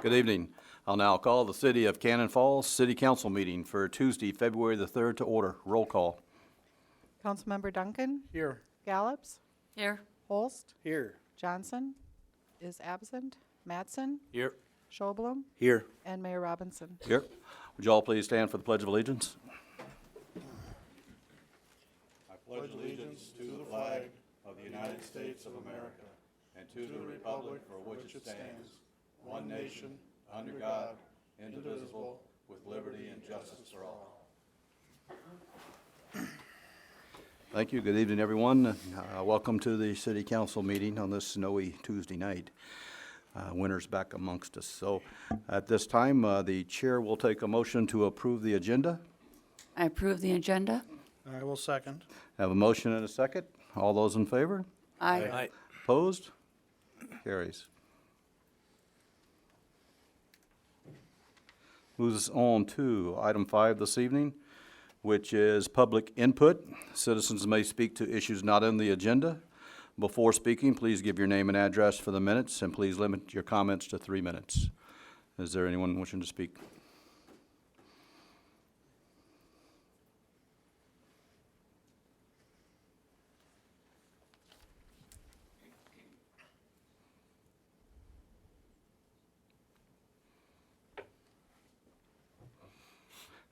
Good evening. I'll now call the City of Cannon Falls City Council meeting for Tuesday, February the 3rd to order. Roll call. Councilmember Duncan? Here. Gallops? Here. Holst? Here. Johnson is absent. Mattson? Here. Schoblum? Here. And Mayor Robinson. Here. Would you all please stand for the Pledge of Allegiance? I pledge allegiance to the flag of the United States of America and to the republic for which it stands, one nation, under God, indivisible, with liberty and justice for all. Thank you. Good evening, everyone. Welcome to the City Council meeting on this snowy Tuesday night. Winter's back amongst us. So at this time, the chair will take a motion to approve the agenda. I approve the agenda. I will second. Have a motion and a second. All those in favor? Aye. Opposed? Carries. Moves us on to item 5 this evening, which is public input. Citizens may speak to issues not on the agenda. Before speaking, please give your name and address for the minutes, and please limit your comments to 3 minutes. Is there anyone wishing to speak?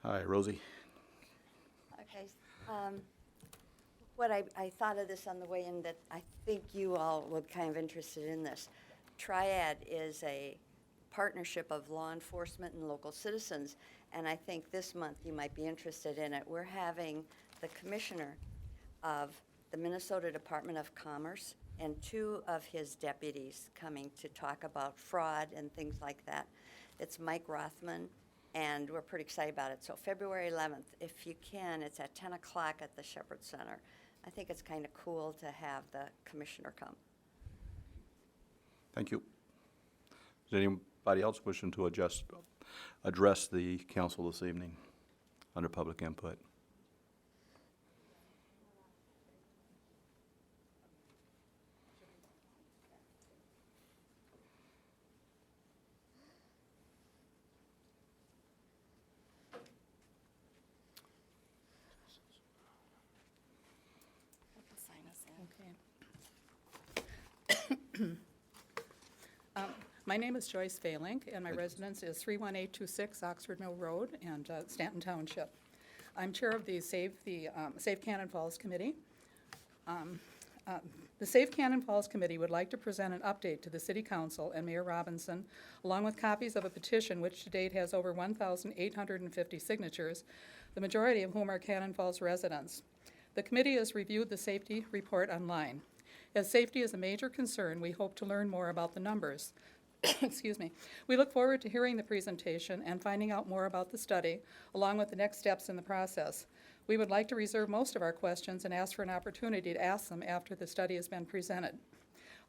Hi, Rosie. Okay. What I thought of this on the way in, that I think you all would kind of interested in this. Triad is a partnership of law enforcement and local citizens, and I think this month you might be interested in it. We're having the commissioner of the Minnesota Department of Commerce and 2 of his deputies coming to talk about fraud and things like that. It's Mike Rothman, and we're pretty excited about it. So February 11th, if you can, it's at 10 o'clock at the Shepherd Center. I think it's kind of cool to have the commissioner come. Thank you. Is anybody else wishing to address the council this evening under public input? My name is Joyce Fahlink, and my residence is 31826 Oxford Mill Road and Stanton Township. I'm chair of the Safe Cannon Falls Committee. The Safe Cannon Falls Committee would like to present an update to the City Council and Mayor Robinson, along with copies of a petition which to date has over 1,850 signatures, the majority of whom are Cannon Falls residents. The committee has reviewed the safety report online. As safety is a major concern, we hope to learn more about the numbers. Excuse me. We look forward to hearing the presentation and finding out more about the study, along with the next steps in the process. We would like to reserve most of our questions and ask for an opportunity to ask them after the study has been presented.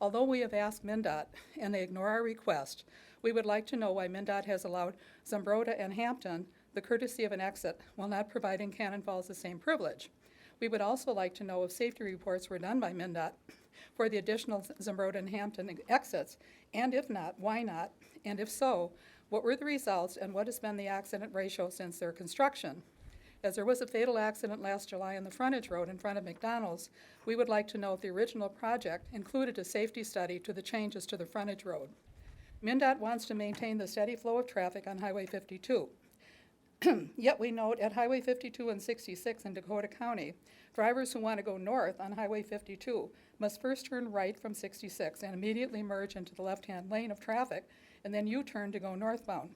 Although we have asked MnDOT and they ignore our request, we would like to know why MnDOT has allowed Zumbrota and Hampton the courtesy of an exit while not providing Cannon Falls the same privilege. We would also like to know if safety reports were done by MnDOT for the additional Zumbrota and Hampton exits, and if not, why not? And if so, what were the results and what has been the accident ratio since their construction? As there was a fatal accident last July on the frontage road in front of McDonald's, we would like to know if the original project included a safety study to the changes to the frontage road. MnDOT wants to maintain the steady flow of traffic on Highway 52. Yet we note at Highway 52 and 66 in Dakota County, drivers who want to go north on Highway 52 must first turn right from 66 and immediately merge into the left-hand lane of traffic and then U-turn to go northbound.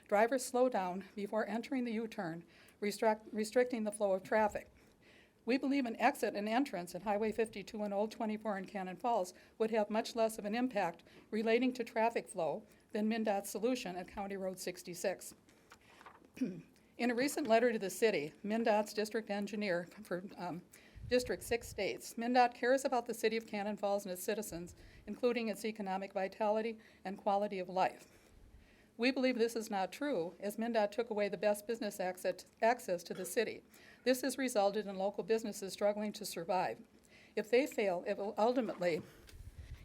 Drivers slow down before entering the U-turn, restricting the flow of traffic. We believe an exit and entrance at Highway 52 and Old 24 in Cannon Falls would have much less of an impact relating to traffic flow than MnDOT's solution at County Road 66. In a recent letter to the city, MnDOT's district engineer for District 6 states, MnDOT cares about the city of Cannon Falls and its citizens, including its economic vitality and quality of life. We believe this is not true, as MnDOT took away the best business access to the city. This has resulted in local businesses struggling to survive. If they fail, it will ultimately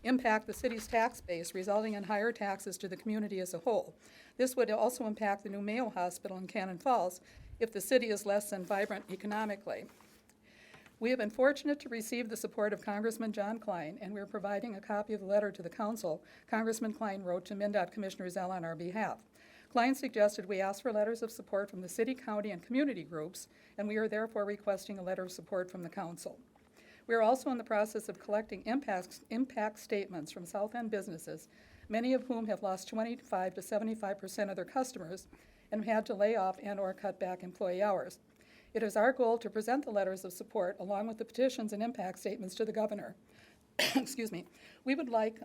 impact the city's tax base, resulting in higher taxes to the community as a whole. This would also impact the new Mayo Hospital in Cannon Falls if the city is less than vibrant economically. We have been fortunate to receive the support of Congressman John Klein, and we're providing a copy of the letter to the council Congressman Klein wrote to MnDOT Commissioner Zell on our behalf. Klein suggested we ask for letters of support from the city, county, and community groups, and we are therefore requesting a letter of support from the council. We are also in the process of collecting impact statements from South End businesses, many of whom have lost 25 to 75% of their customers and had to lay off and/or cut back employee hours. It is our goal to present the letters of support along with the petitions and impact statements to the governor. Excuse me. We would like,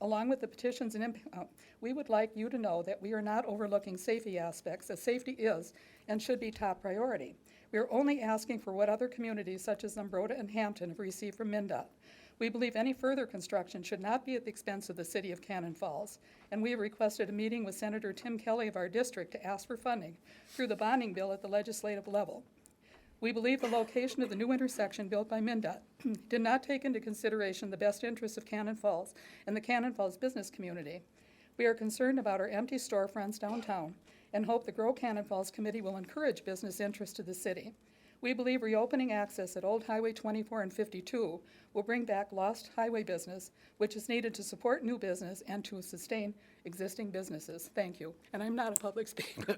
along with the petitions and we would like you to know that we are not overlooking safety aspects, as safety is and should be top priority. We are only asking for what other communities such as Zumbrota and Hampton have received from MnDOT. We believe any further construction should not be at the expense of the city of Cannon Falls, and we have requested a meeting with Senator Tim Kelly of our district to ask for funding through the bonding bill at the legislative level. We believe the location of the new intersection built by MnDOT did not take into consideration the best interests of Cannon Falls and the Cannon Falls business community. We are concerned about our empty storefronts downtown and hope the Grow Cannon Falls Committee will encourage business interest to the city. We believe reopening access at Old Highway 24 and 52 will bring back lost highway business, which is needed to support new business and to sustain existing businesses. Thank you. And I'm not a public speaker.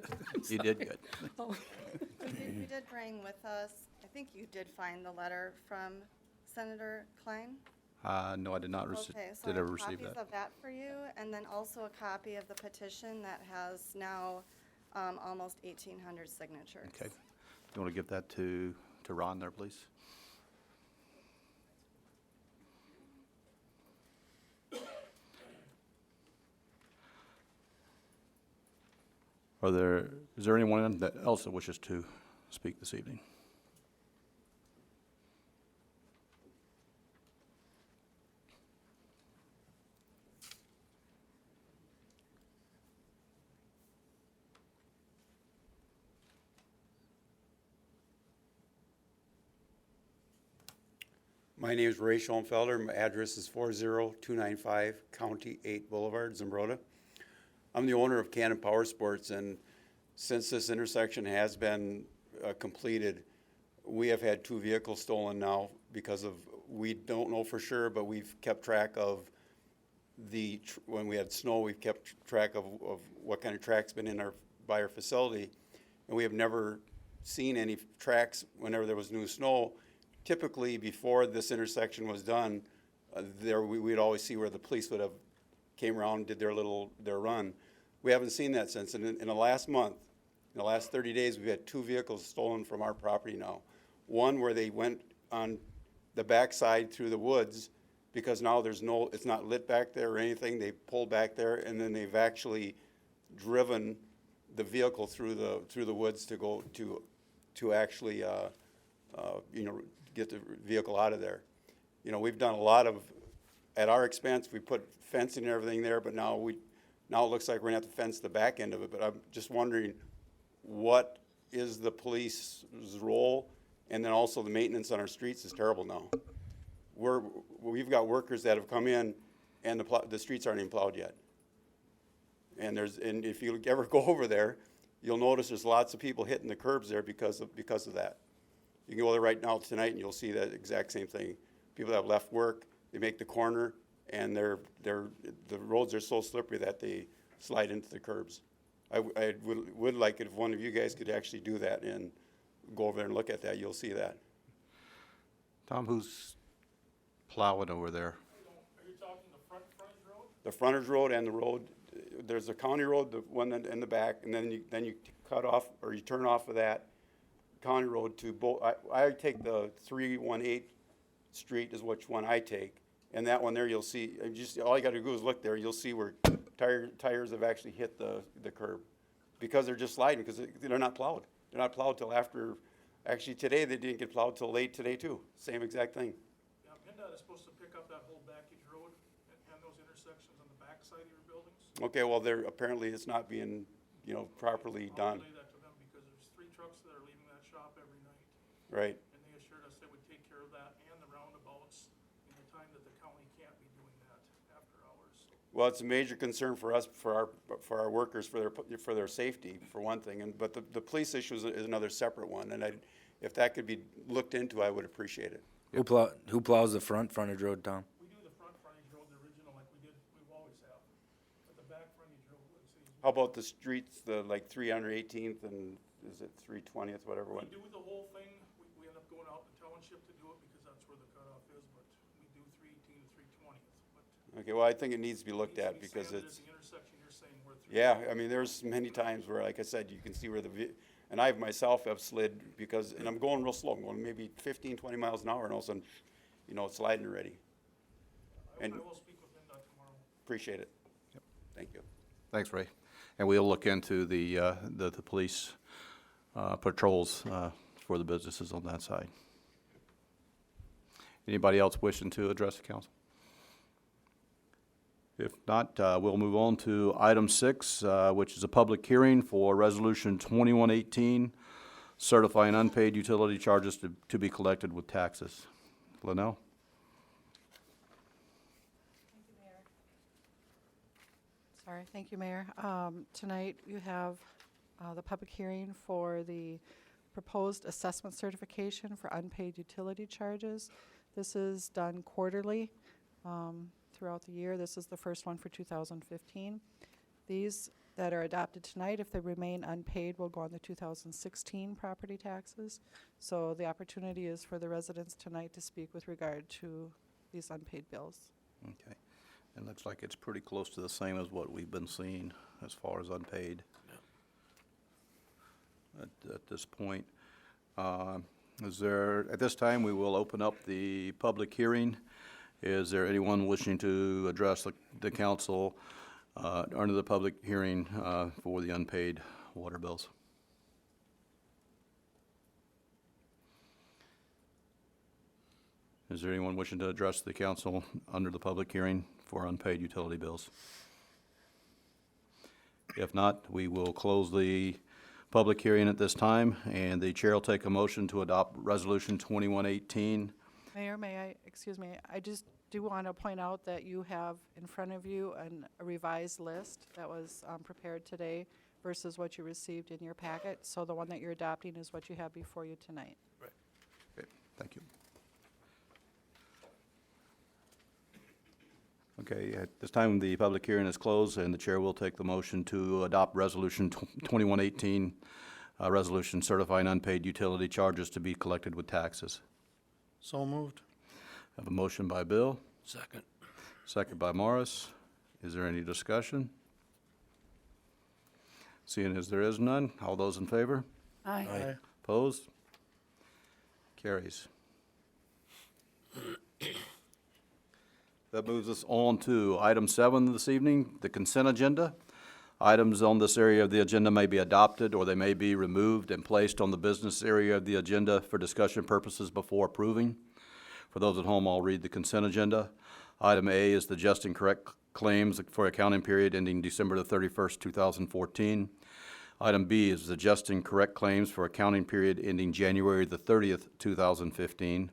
You did good. Oh. We did bring with us, I think you did find the letter from Senator Klein? No, I did not Okay, so I did ever have receive copies that. of that for you, and then also a copy of the petition that has now almost 1,800 signatures. Okay. You want to give that to Ron there, please? Is there anyone else that wishes to speak this evening? My name is Ray Schoenfelder. My address is 40295 County 8 Boulevard, Zumbrota. I'm the owner of Cannon Power Sports, and since this intersection has been completed, we have had 2 vehicles stolen now because of, we don't know for sure, but we've kept track of when we had snow, we've kept track of what kind of track's been in by our facility, and we have never seen any tracks whenever there was new snow. Typically, before this intersection was done, we'd always see where the police would have came around and did their run. We haven't seen that since. And in the last month, in the last 30 days, we've had 2 vehicles stolen from our property now. One where they went on the backside through the woods because now it's not lit back there or anything. They pulled back there, and then they've actually driven the vehicle through the woods to go to actually get the vehicle out of there. We've done a lot of, at our expense, we put fencing and everything there, but now it looks like we're gonna have to fence the back end of it. But I'm just wondering, what is the police's role? And then also the maintenance on our streets is terrible now. We've got workers that have come in, and the streets aren't even plowed yet. And if you ever go over there, you'll notice there's lots of people hitting the curbs there because of that. You can go there right now tonight, and you'll see that exact same thing. People that have left work, they make the corner, and the roads are so slippery that they slide into the curbs. I would like it if one of you guys could actually do that and go over there and look at that. You'll see that. Tom, who's plowing over there? Are you talking the frontage road? The frontage road and the road, there's a county road, the one in the back, and then you cut off, or you turn off of that county road to both. I take the 318 street is which one I take, and that one there you'll see, all you gotta do is look there, you'll see where tires have actually hit the curb, because they're just sliding, because they're not plowed. They're not plowed till after, actually today they didn't get plowed till late today too, same exact thing. Yeah, PennDOT is supposed to pick up that whole backage road and those intersections on the back side of your buildings. Okay, well, apparently it's not being, properly done, I'll relay that to them because there's 3 trucks that are leaving that shop every night. right? And they assured us they would take care of that and the roundabouts in the time that the county can't be doing that. Well, it's a major concern for us, for our workers, for their safety, for one thing, but the police issue is another separate one, and if that could be looked into, I would appreciate it. Who plows the frontage road, Tom? We do the front frontage road, the original, like we've always have. But the back frontage road, let's see. How about the streets, like 318th and, is it 320th, whatever We one? do the whole thing, we end up going out to township to do it because that's where the cutoff is, but we do 318 to 320th. But Okay, well, I think it needs to be looked needs to at be because sanded it's, at the intersection you're saying where yeah, I mean, there's many times where, like I said, you can see where and I myself have slid because, and I'm going real slow, I'm going maybe 15, 20 miles an hour, and all of a sudden, it's sliding already. And I will speak with Linda tomorrow. appreciate it. Thank you. Thanks, Ray. And we'll look into the police patrols for the businesses on that side. Anybody else wishing to address the council? If not, we'll move on to item 6, which is a public hearing for Resolution 2118, certifying unpaid utility charges to be collected with taxes. Linnell? Sorry, thank you, Mayor. Tonight, you have the public hearing for the proposed assessment certification for unpaid utility charges. This is done quarterly throughout the year. This is the first one for 2015. These that are adopted tonight, if they remain unpaid, will go on the 2016 property taxes. So the opportunity is for the residents tonight to speak with regard to these unpaid bills. Okay. And looks like it's pretty close to the same as what we've been seeing as far as unpaid at this point. At this time, we will open up the public hearing. Is there anyone wishing to address the council under the public hearing for the unpaid water bills? Is there anyone wishing to address the council under the public hearing for unpaid utility bills? If not, we will close the public hearing at this time, and the chair will take a motion to adopt Resolution 2118. Mayor, I just do want to point out that you have in front of you a revised list that was prepared today versus what you received in your packet. So the one that you're adopting is what you have before you tonight. Okay, thank you. Okay, at this time, the public hearing is closed, and the chair will take the motion to adopt Resolution 2118, resolution certifying unpaid utility charges to be collected with taxes. So moved. I have a motion by Bill, Second. second by Morris. Is there any discussion? Seeing as there is none, all those in favor? Aye. Opposed? Carries. That moves us on to item 7 this evening, the consent agenda. Items on this area of the agenda may be adopted, or they may be removed and placed on the business area of the agenda for discussion purposes before approving. For those at home, I'll read the consent agenda. Item A is the just and correct claims for accounting period ending December the 31st, 2014. Item B is the just and correct claims for accounting period ending January the 30th, 2015.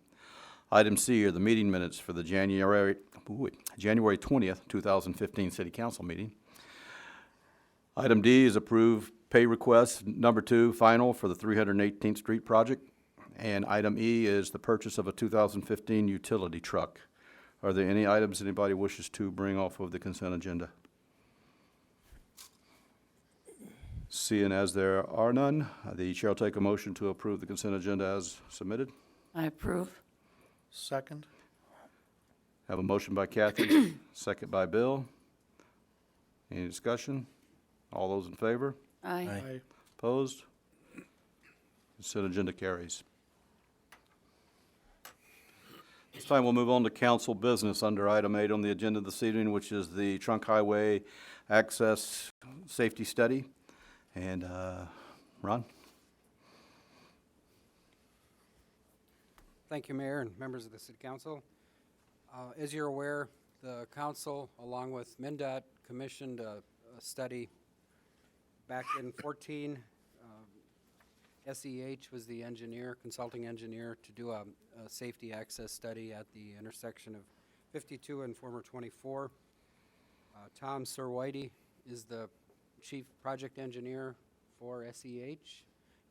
Item C are the meeting minutes for the January 20th, 2015 City Council meeting. Item D is approve pay request number 2, final for the 318th Street project. And item E is the purchase of a 2015 utility truck. Are there any items anybody wishes to bring off of the consent agenda? Seeing as there are none, the chair will take a motion to approve the consent agenda as submitted. I approve. Second. Have a motion by Kathy, second by Bill. Any discussion? All those in favor? Aye. Opposed? Consent agenda carries. This time we'll move on to council business under item 8 on the agenda this evening, which is the Trunk Highway Access Safety Study. And Ron? Thank you, Mayor and members of the City Council. As you're aware, the council, along with MnDOT, commissioned a study back in 14. SEH was the engineer, consulting engineer, to do a safety access study at the intersection of 52 and former 24. Tom Surwhitey is the Chief Project Engineer for SEH.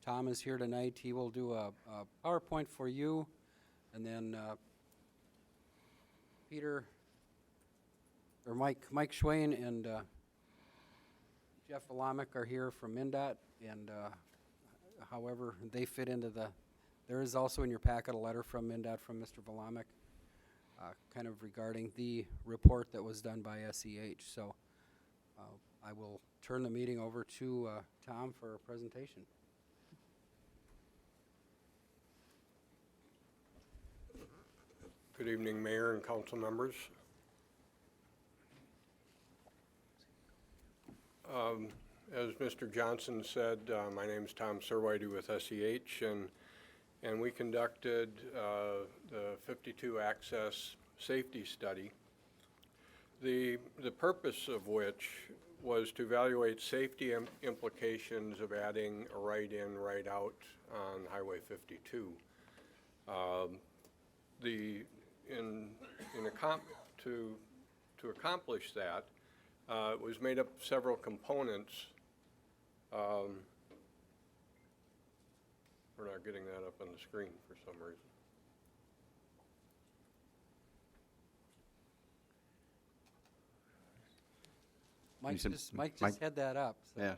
Tom is here tonight. He will do a PowerPoint for you, and then Mike Schwain and Jeff Valamek are here from MnDOT, and however they fit into there is also in your packet a letter from MnDOT from Mr. Valamek, kind of regarding the report that was done by SEH. So I will turn the meeting over to Tom for a presentation. Good evening, Mayor and council members. As Mr. Johnson said, my name is Tom Surwhitey with SEH, and we conducted the 52 access safety study, the purpose of which was to evaluate safety implications of adding a right-in, right-out on Highway 52. To accomplish that, it was made up of several components. We're not getting that up on the screen for some reason. Mike just had that up. So. Yeah.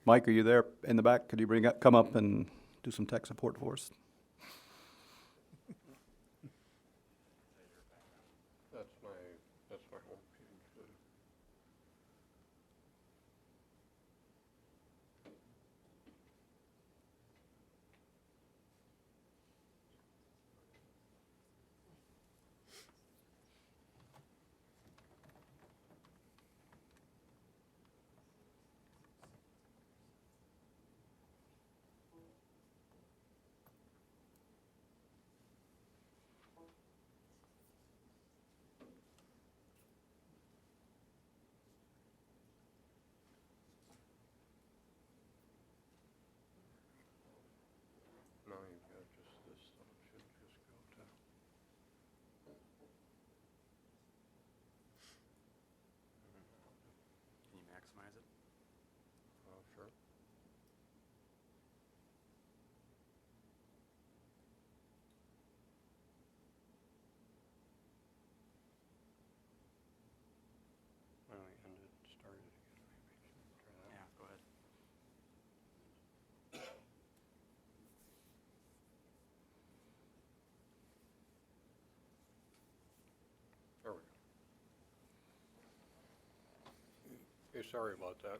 Mike, are you there in the back? Could you come up and do some tech support for us? That's my home page. Now you've got just this, so it should just go to. Can you maximize it? Sure. Well, we ended, started again, maybe. Try that. Yeah, go ahead. There we go. Okay, sorry about that.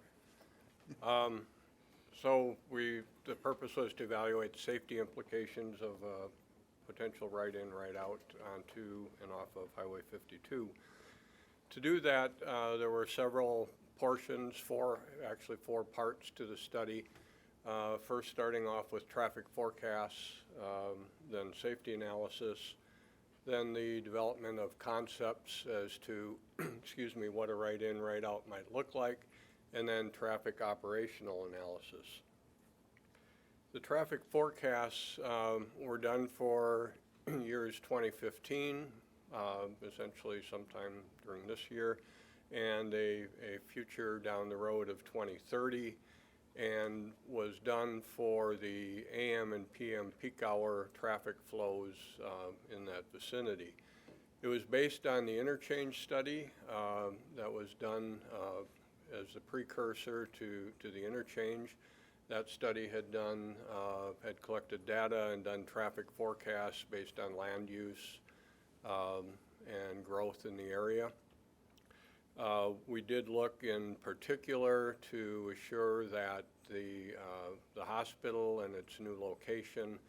So the purpose was to evaluate the safety implications of potential right-in, right-out onto and off of Highway 52. To do that, there were several portions, actually four parts to the study. First, starting off with traffic forecasts, then safety analysis, then the development of concepts as to, excuse me, what a right-in, right-out might look like, and then traffic operational analysis. The traffic forecasts were done for years 2015, essentially sometime during this year, and a future down the road of 2030, and was done for the AM and PM peak hour traffic flows in that vicinity. It was based on the interchange study that was done as the precursor to the interchange. That study had collected data and done traffic forecasts based on land use and growth in the area. We did look in particular to assure that the hospital and its new location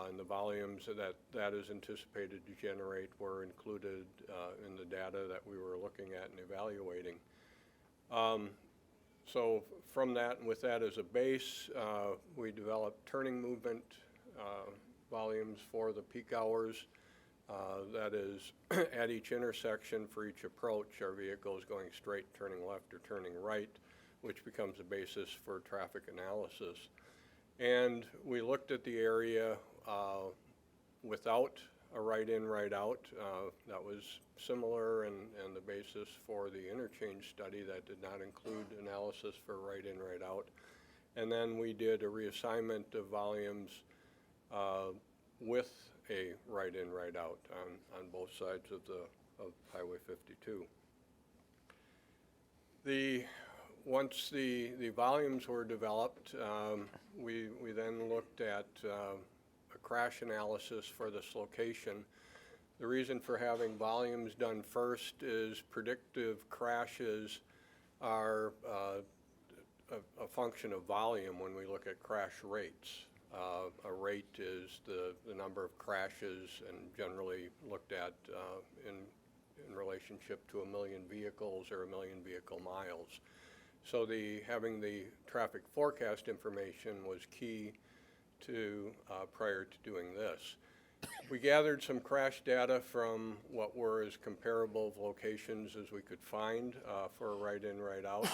and the volumes that is anticipated to generate were included in the data that we were looking at and evaluating. So from that and with that as a base, we developed turning movement volumes for the peak hours. That is, at each intersection for each approach, are vehicles going straight, turning left, or turning right, which becomes a basis for traffic analysis. And we looked at the area without a right-in, right-out. That was similar and the basis for the interchange study that did not include analysis for right-in, right-out. And then we did a reassignment of volumes with a right-in, right-out on both sides of Highway 52. Once the volumes were developed, we then looked at a crash analysis for this location. The reason for having volumes done first is predictive crashes are a function of volume when we look at crash rates. A rate is the number of crashes and generally looked at in relationship to 1 million vehicles or 1 million vehicle miles. So having the traffic forecast information was key to prior to doing this. We gathered some crash data from what were as comparable of locations as we could find for a right-in, right-out.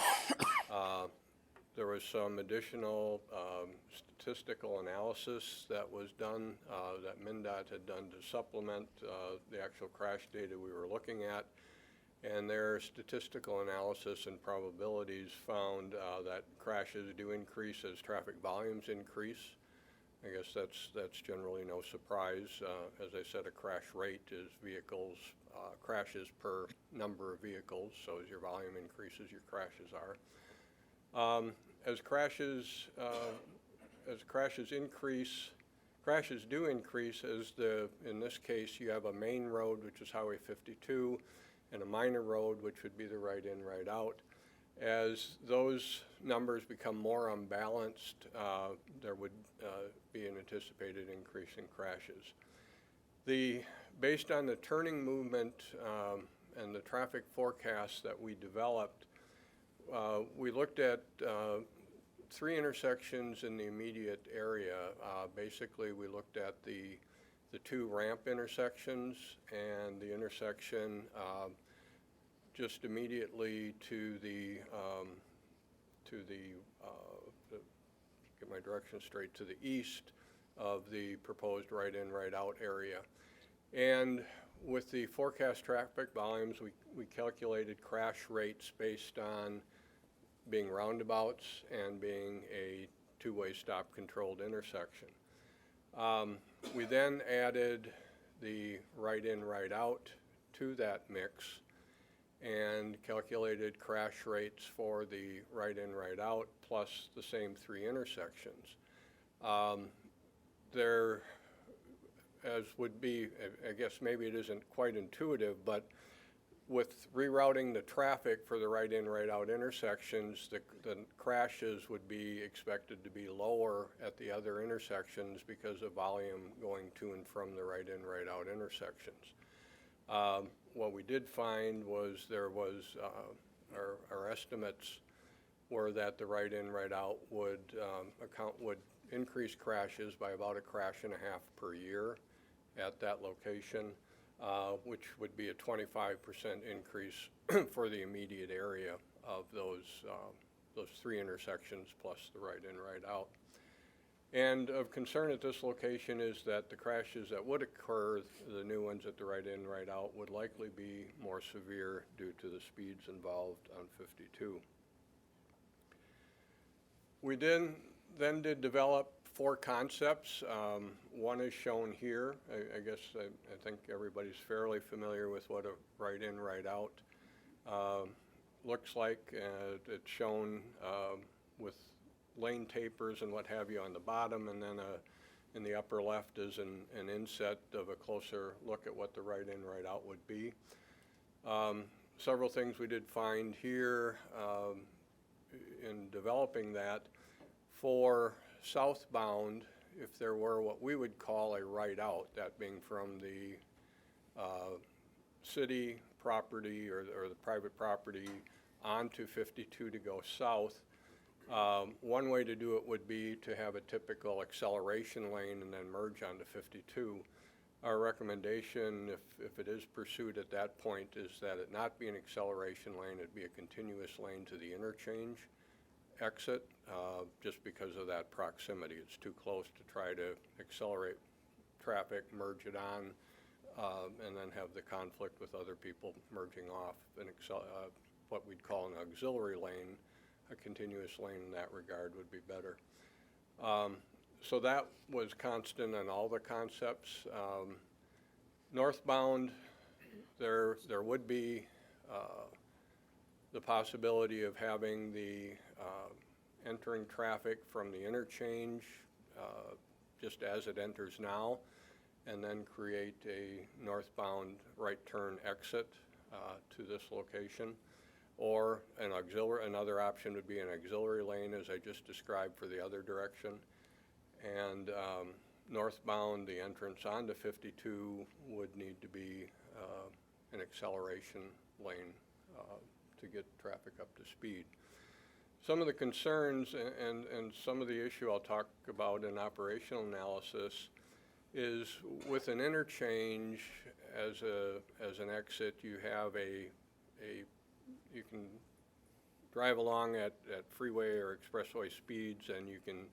There was some additional statistical analysis that was done, that MnDOT had done to supplement the actual crash data we were looking at. And their statistical analysis and probabilities found that crashes do increase as traffic volumes increase. I guess that's generally no surprise. As I said, a crash rate is vehicles, crashes per number of vehicles. So as your volume increases, your crashes are. As crashes increase, crashes do increase as in this case, you have a main road, which is Highway 52, and a minor road, which would be the right-in, right-out. As those numbers become more unbalanced, there would be an anticipated increase in crashes. Based on the turning movement and the traffic forecasts that we developed, we looked at 3 intersections in the immediate area. Basically, we looked at the 2 ramp intersections and the intersection just immediately to get my direction straight, to the east of the proposed right-in, right-out area. And with the forecast traffic volumes, we calculated crash rates based on being roundabouts and being a 2-way stop controlled intersection. We then added the right-in, right-out to that mix and calculated crash rates for the right-in, right-out plus the same 3 intersections. There, as would be, I guess maybe it isn't quite intuitive, but with rerouting the traffic for the right-in, right-out intersections, the crashes would be expected to be lower at the other intersections because of volume going to and from the right-in, right-out intersections. What we did find was our estimates were that the right-in, right-out would increase crashes by about 1.5 crashes per year at that location. Which would be a 25% increase for the immediate area of those 3 intersections plus the right-in, right-out. And of concern at this location is that the crashes that would occur, the new ones at the right-in, right-out, would likely be more severe due to the speeds involved on 52. We then did develop 4 concepts. One is shown here. I guess I think everybody's fairly familiar with what a right-in, right-out looks like. It's shown with lane tapers and what have you on the bottom, and then in the upper left is an inset of a closer look at what the right-in, right-out would be. Several things we did find here in developing that. For southbound, if there were what we would call a right-out, that being from the city property or the private property onto 52 to go south, one way to do it would be to have a typical acceleration lane and then merge onto 52. Our recommendation, if it is pursued at that point, is that it not be an acceleration lane, it be a continuous lane to the interchange exit, just because of that proximity. It's too close to try to accelerate traffic, merge it on and then have the conflict with other people merging off what we'd call an auxiliary lane. A continuous lane in that regard would be better. So that was constant in all the concepts. Northbound, there would be the possibility of having the entering traffic from the interchange just as it enters now, and then create a northbound right turn exit to this location. Or another option would be an auxiliary lane, as I just described, for the other direction. And northbound, the entrance onto 52 would need to be an acceleration lane to get traffic up to speed. Some of the concerns and some of the issue I'll talk about in operational analysis is with an interchange as an exit, you have you can drive along at freeway or expressway speeds, and you can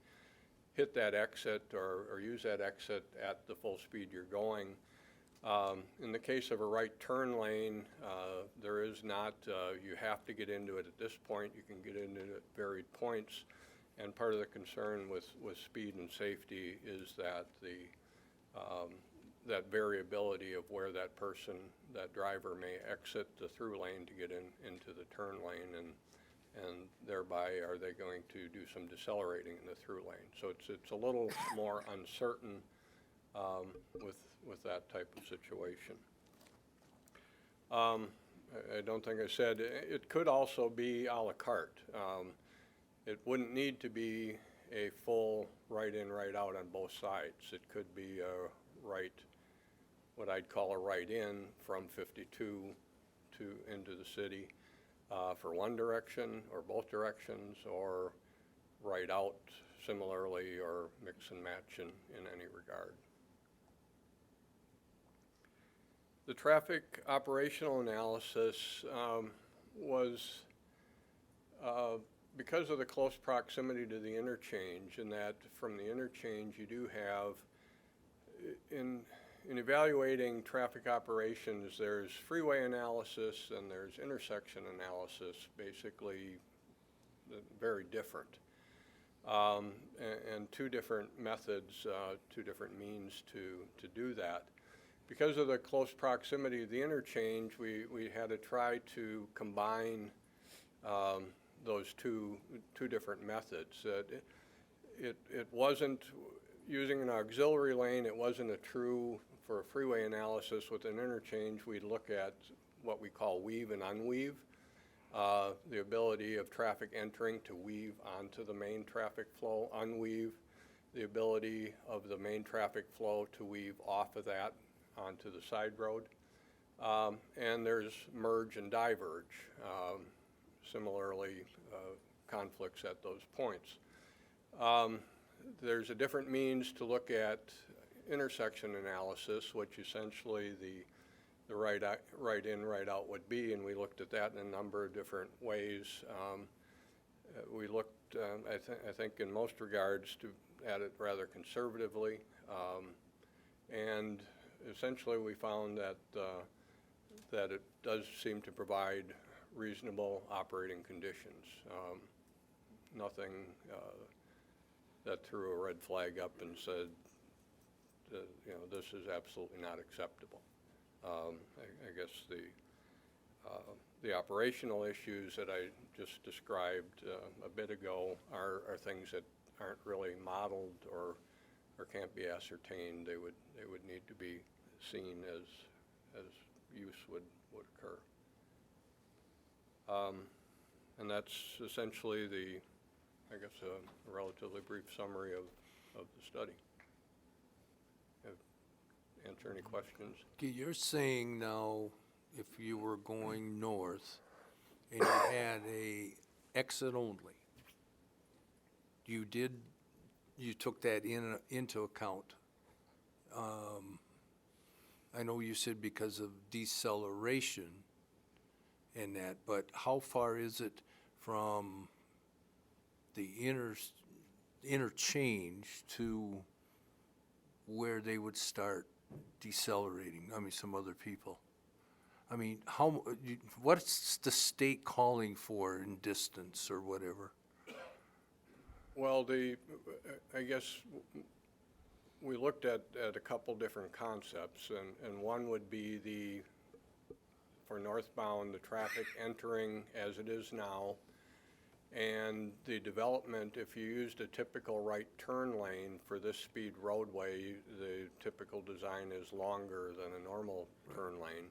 hit that exit or use that exit at the full speed you're going. In the case of a right turn lane, there is not, you have to get into it at this point. You can get into it at varied points. And part of the concern with speed and safety is that that variability of where that driver may exit the through lane to get into the turn lane, and thereby are they going to do some decelerating in the through lane. So it's a little more uncertain with that type of situation. I don't think I said, it could also be a la carte. It wouldn't need to be a full right in, right out on both sides. It could be what I'd call a right in from 52 into the city for one direction or both directions, or right out similarly, or mix and match in any regard. The traffic operational analysis was because of the close proximity to the interchange, and that from the interchange you do have, in evaluating traffic operations, there's freeway analysis and there's intersection analysis, basically very different. And two different methods, two different means to do that. Because of the close proximity of the interchange, we had to try to combine those two different methods. It wasn't, using an auxiliary lane, it wasn't a true, for a freeway analysis with an interchange, we'd look at what we call weave and unweave, the ability of traffic entering to weave onto the main traffic flow, unweave, the ability of the main traffic flow to weave off of that onto the side road. And there's merge and diverge. Similarly, conflicts at those points. There's a different means to look at intersection analysis, which essentially the right in, right out would be, and we looked at that in a number of different ways. We looked, I think in most regards, at it rather conservatively, and essentially we found that it does seem to provide reasonable operating conditions. Nothing that threw a red flag up and said, this is absolutely not acceptable. I guess the operational issues that I just described a bit ago are things that aren't really modeled or can't be ascertained. They would need to be seen as use would occur. And that's essentially I guess, a relatively brief summary of the study. Answer any questions? Okay, you're saying now, if you were going north and you had a exit only, you took that into account. I know you said because of deceleration and that, but how far is it from the interchange to where they would start decelerating, I mean, some other people. I mean, what's the state calling for in distance or whatever? Well, I guess we looked at a couple different concepts, and one would be for northbound, the traffic entering as it is now, and the development, if you used a typical right turn lane for this speed roadway, the typical design is longer than a normal turn lane.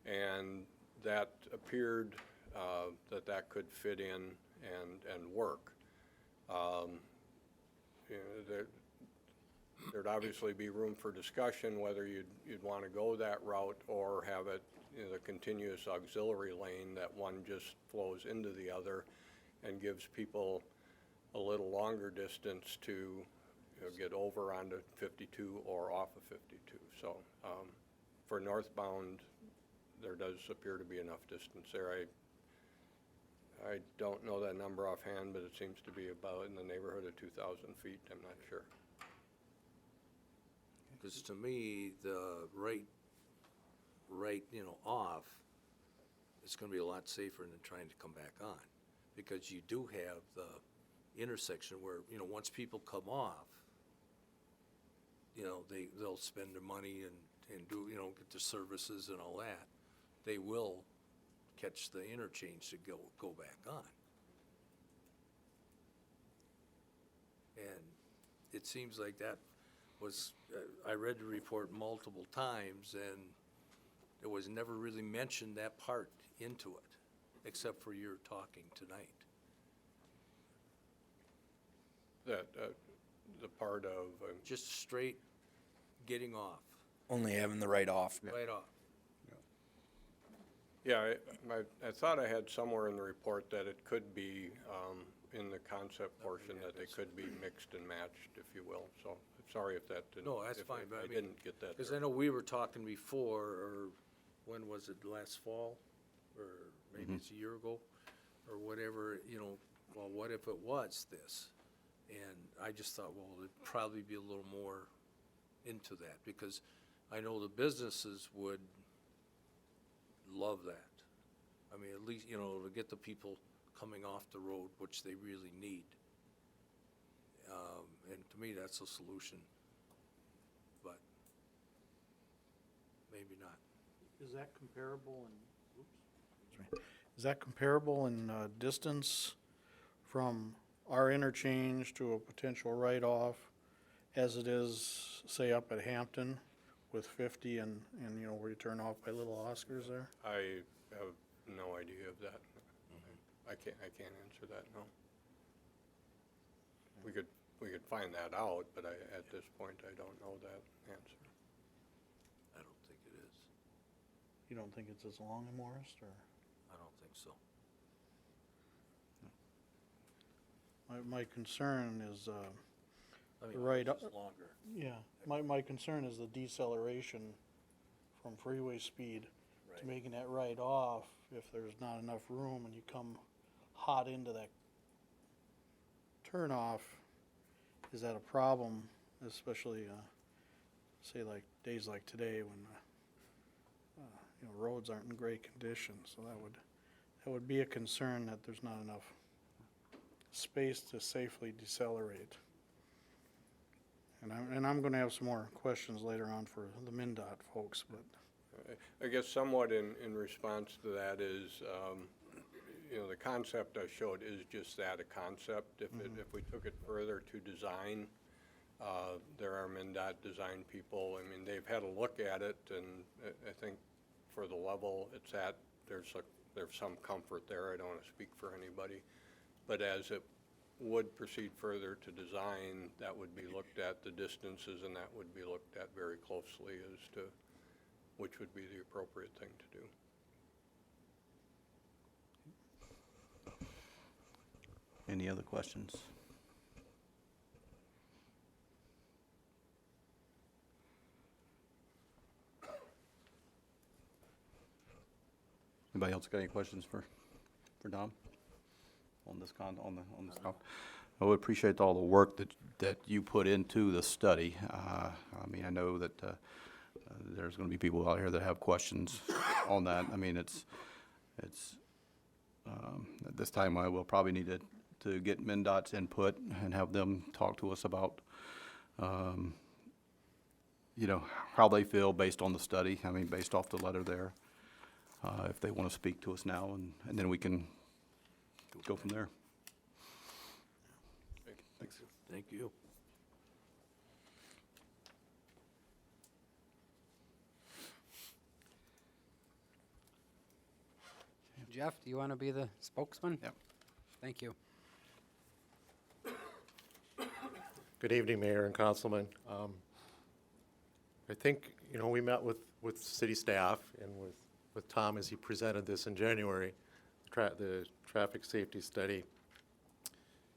And that appeared that could fit in and work. You know, there'd obviously be room for discussion whether you'd want to go that route or have it, you know, the continuous auxiliary lane that one just flows into the other and gives people a little longer distance to, you know, get over onto 52 or off of 52. So for northbound, there does appear to be enough distance there. I don't know that number offhand, but it seems to be about in the neighborhood of 2,000 feet. I'm not sure. Because to me, the right, you know, off, it's gonna be a lot safer than trying to come back on. Because you do have the intersection where, you know, once people come off, you know, they'll spend their money and do, you know, get the services and all that. They will catch the interchange to go back on. And it seems like that was, I read the report multiple times, and it was never really mentioned, that part into it, except for your talking tonight. That the part of Just straight getting off, Only having the right off. right off. yeah, I thought I had somewhere in the report that it could be in the concept portion that they could be mixed and matched, if you will. So sorry if that didn't. No, that's if fine, but I I mean, didn't get that. Because there. I know we were talking before, or when was it, last fall? Or maybe it's a year ago, or whatever, you know, well, what if it was this? And I just thought, well, it'd probably be a little more into that, because I know the businesses would love that. I mean, at least, you know, to get the people coming off the road, which they really need. And to me, that's a solution, but maybe not. Is that comparable is that comparable in distance from our interchange to a potential write-off as it is, say, up at Hampton with 50 and you know, where you turn off by Little Oscars there? I have no idea of that. I can't answer that, no. We could find that out, but at this point, I don't know that answer. I don't think it is. You don't think it's as long in Morris, or? I don't think so. My concern is, I mean, Right, it's longer. yeah, my concern is the deceleration from freeway speed to Right. making that right off. If there's not enough room and you come hot into that turnoff, is that a problem? Especially, say like days like today when, you know, roads aren't in great condition. So that would be a concern, that there's not enough space to safely decelerate. And I'm gonna have some more questions later on for the MnDOT folks, but. I guess somewhat in response to that is, you know, the concept I showed is just that, a concept. If we took it further to design, there are MnDOT design people. I mean, they've had a look at it, and I think for the level it's at, there's some comfort there. I don't want to speak for anybody. But as it would proceed further to design, that would be looked at, the distances, and that would be looked at very closely as to which would be the appropriate thing to do. Any other questions? Anybody else got any questions for Dom on this on this topic? I would appreciate all the work that you put into the study. I mean, I know that there's gonna be people out here that have questions on that. I mean, it's, at this time, I will probably need to get MnDOT's input and have them talk to us about, you know, how they feel based on the study, I mean, based off the letter there. If they wanna speak to us now, and then we can go from there. Thanks. Thank you. Jeff, do you want to be the spokesman? Yep. Thank you. Good evening, Mayor and Councilman. I think, you know, we met with city staff and with Tom as he presented this in January, the traffic safety study.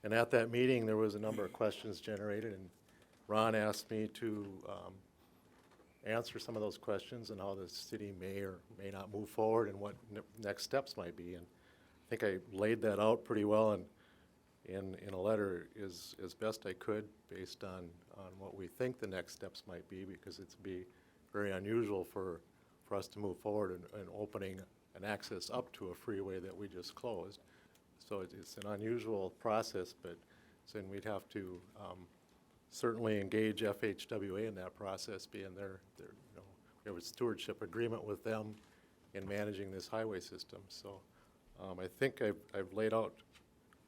And at that meeting, there was a number of questions generated, and Ron asked me to answer some of those questions and how the city may or may not move forward and what next steps might be. And I think I laid that out pretty well in a letter as best I could based on what we think the next steps might be, because it's be very unusual for us to move forward in opening an access up to a freeway that we just closed. So it's an unusual process, but then we'd have to certainly engage FHWA in that process, being their you know, we have a stewardship agreement with them in managing this highway system. So I think I've laid out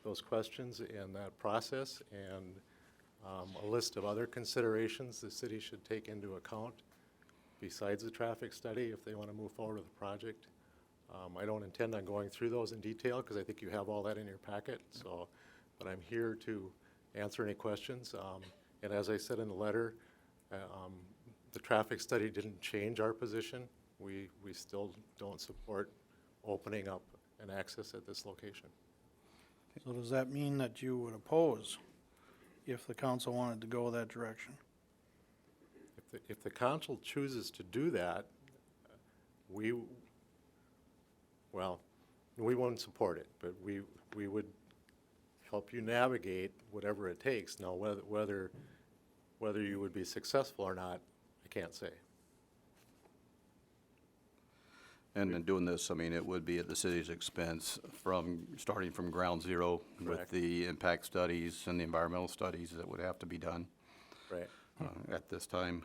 those questions in that process, and a list of other considerations the city should take into account besides the traffic study if they want to move forward with the project. I don't intend on going through those in detail because I think you have all that in your packet. So, but I'm here to answer any questions. And as I said in the letter, the traffic study didn't change our position. We still don't support opening up an access at this location. So does that mean that you would oppose if the council wanted to go that direction? If the council chooses to do that, we won't support it, but we would help you navigate whatever it takes. Now, whether you would be successful or not, I can't say. And in doing this, I mean, it would be at the city's expense starting from ground zero with Correct. the impact studies and the environmental studies that would have to be done Right. at this time.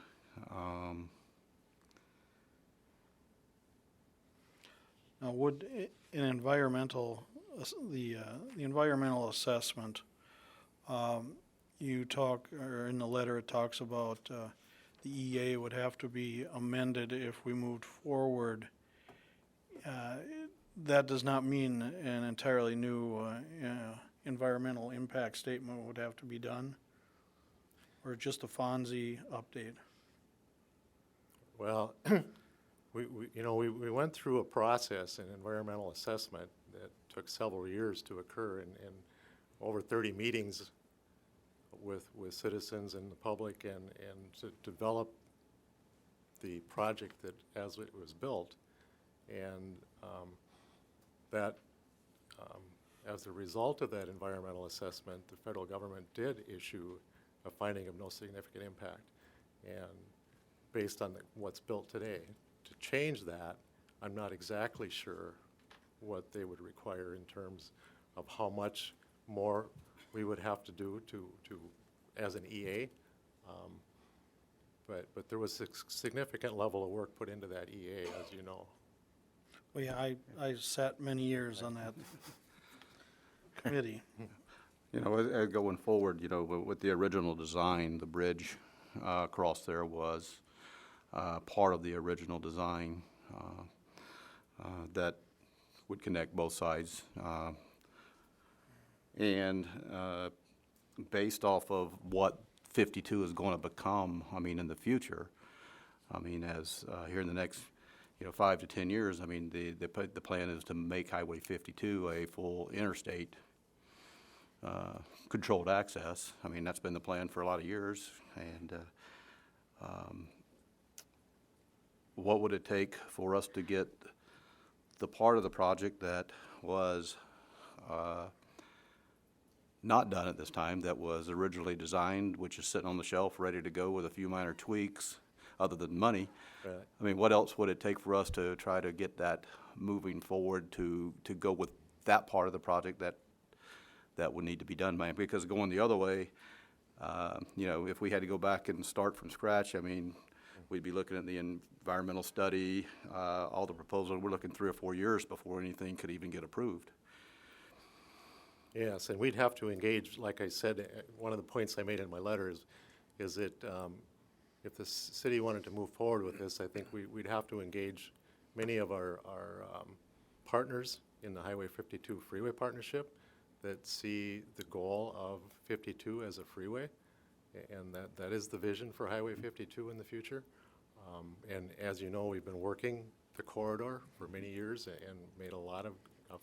Now, would an environmental, the environmental assessment, you talk, or in the letter it talks about the EA would have to be amended if we moved forward. That does not mean an entirely new environmental impact statement would have to be done? Or just a FONSI update? Well, we went through a process, an environmental assessment that took several years to occur, and over 30 meetings with citizens and the public, and to develop the project that as it was built. And that as a result of that environmental assessment, the federal government did issue a finding of no significant impact. And based on what's built today, to change that, I'm not exactly sure what they would require in terms of how much more we would have to do to as an EA. But there was a significant level of work put into that EA, as you know. Well, yeah, I sat many years on that committee. You know, going forward, you know, with the original design, the bridge across there was part of the original design that would connect both sides. And based off of what 52 is going to become, I mean, in the future, I mean, as here in the next, 5 to 10 years, I mean, the plan is to make Highway 52 a full interstate controlled access. I mean, that's been the plan for a lot of years. And what would it take for us to get the part of the project that was not done at this time, that was originally designed, which is sitting on the shelf, ready to go with a few minor tweaks, other than money. Right. I mean, what else would it take for us to try to get that moving forward to go with that part of the project that would need to be done, man? Because going the other way, you know, if we had to go back and start from scratch, I mean, we'd be looking at the environmental study, all the proposals. We're looking 3 or 4 years before anything could even get approved. Yes, and we'd have to engage, like I said, one of the points I made in my letter is that if the city wanted to move forward with this, I think we'd have to engage many of our partners in the Highway 52 Freeway Partnership that see the goal of 52 as a freeway, and that is the vision for Highway 52 in the future. And as you know, we've been working the corridor for many years and made a lot of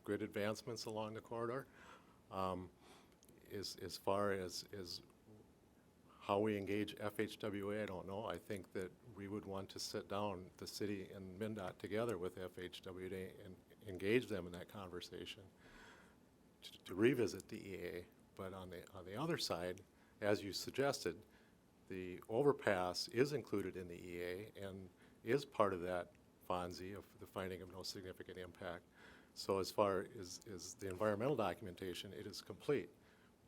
good advancements along the corridor. As far as how we engage FHWA, I don't know. I think that we would want to sit down, the city and MnDOT together with FHWA and engage them in that conversation to revisit the EA. But on the other side, as you suggested, the overpass is included in the EA and is part of that FONSI of the finding of no significant impact. So as far as the environmental documentation, it is complete.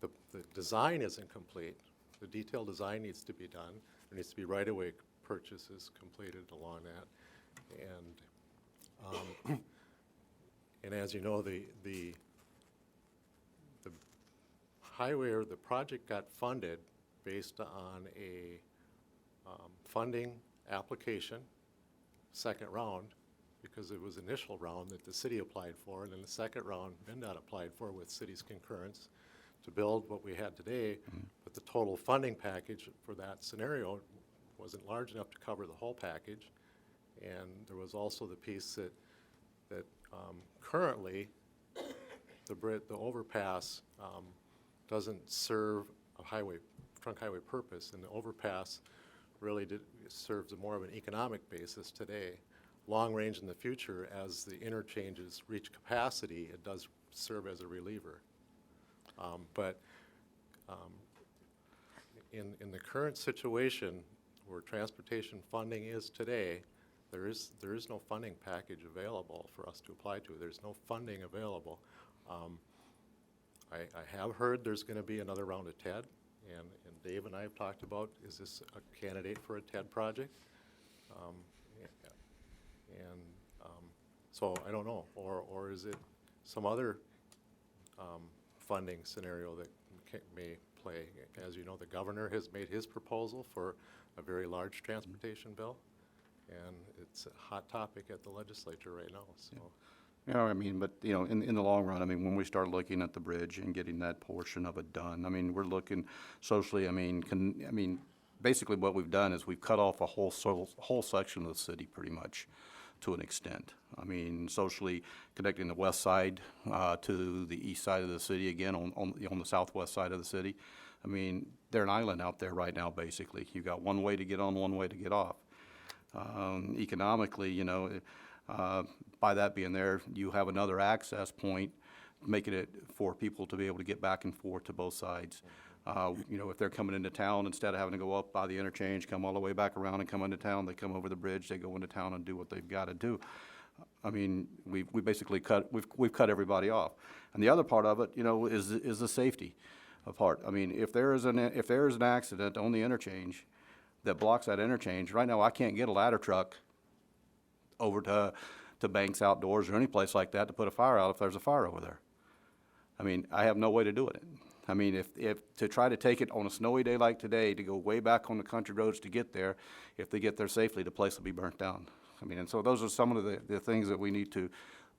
The design isn't complete. The detailed design needs to be done. There needs to be right-of-way purchases completed along that. And as you know, the highway or the project got funded based on a funding application, second round, because it was initial round that the city applied for, and then the second round MnDOT applied for with city's concurrence to build what we had today. But the total funding package for that scenario wasn't large enough to cover the whole package. And there was also the piece that currently the overpass doesn't serve a trunk highway purpose, and the overpass really serves more of an economic basis today. Long range in the future, as the interchanges reach capacity, it does serve as a reliever. But in the current situation where transportation funding is today, there is no funding package available for us to apply to. There's no funding available. I have heard there's going to be another round of TED, and Dave and I have talked about, is this a candidate for a TED project? So I don't know, or is it some other funding scenario that may play? As you know, the governor has made his proposal for a very large transportation bill, and it's a hot topic at the legislature right now. So. You know, I mean, but, you know, in the long run, I mean, when we start looking at the bridge and getting that portion of it done, I mean, we're looking socially, I mean, basically what we've done is we've cut off a whole section of the city pretty much to an extent. I mean, socially connecting the west side to the east side of the city, again, on the southwest side of the city. I mean, they're an island out there right now, basically. You've got one way to get on, one way to get off. Economically, you know, by that being there, you have another access point, making it for people to be able to get back and forth to both sides. You know, if they're coming into town, instead of having to go up by the interchange, come all the way back around and come into town, they come over the bridge, they go into town and do what they've got to do. I mean, we basically we've cut everybody off. And the other part of it, you know, is the safety part. I mean, if there is an accident on the interchange that blocks that interchange, right now I can't get a ladder truck over to Banks Outdoors or any place like that to put a fire out if there's a fire over there. I mean, I have no way to do it. I mean, if to try to take it on a snowy day like today, to go way back on the country roads to get there, if they get there safely, the place will be burnt down. I mean, and so those are some of the things that we need to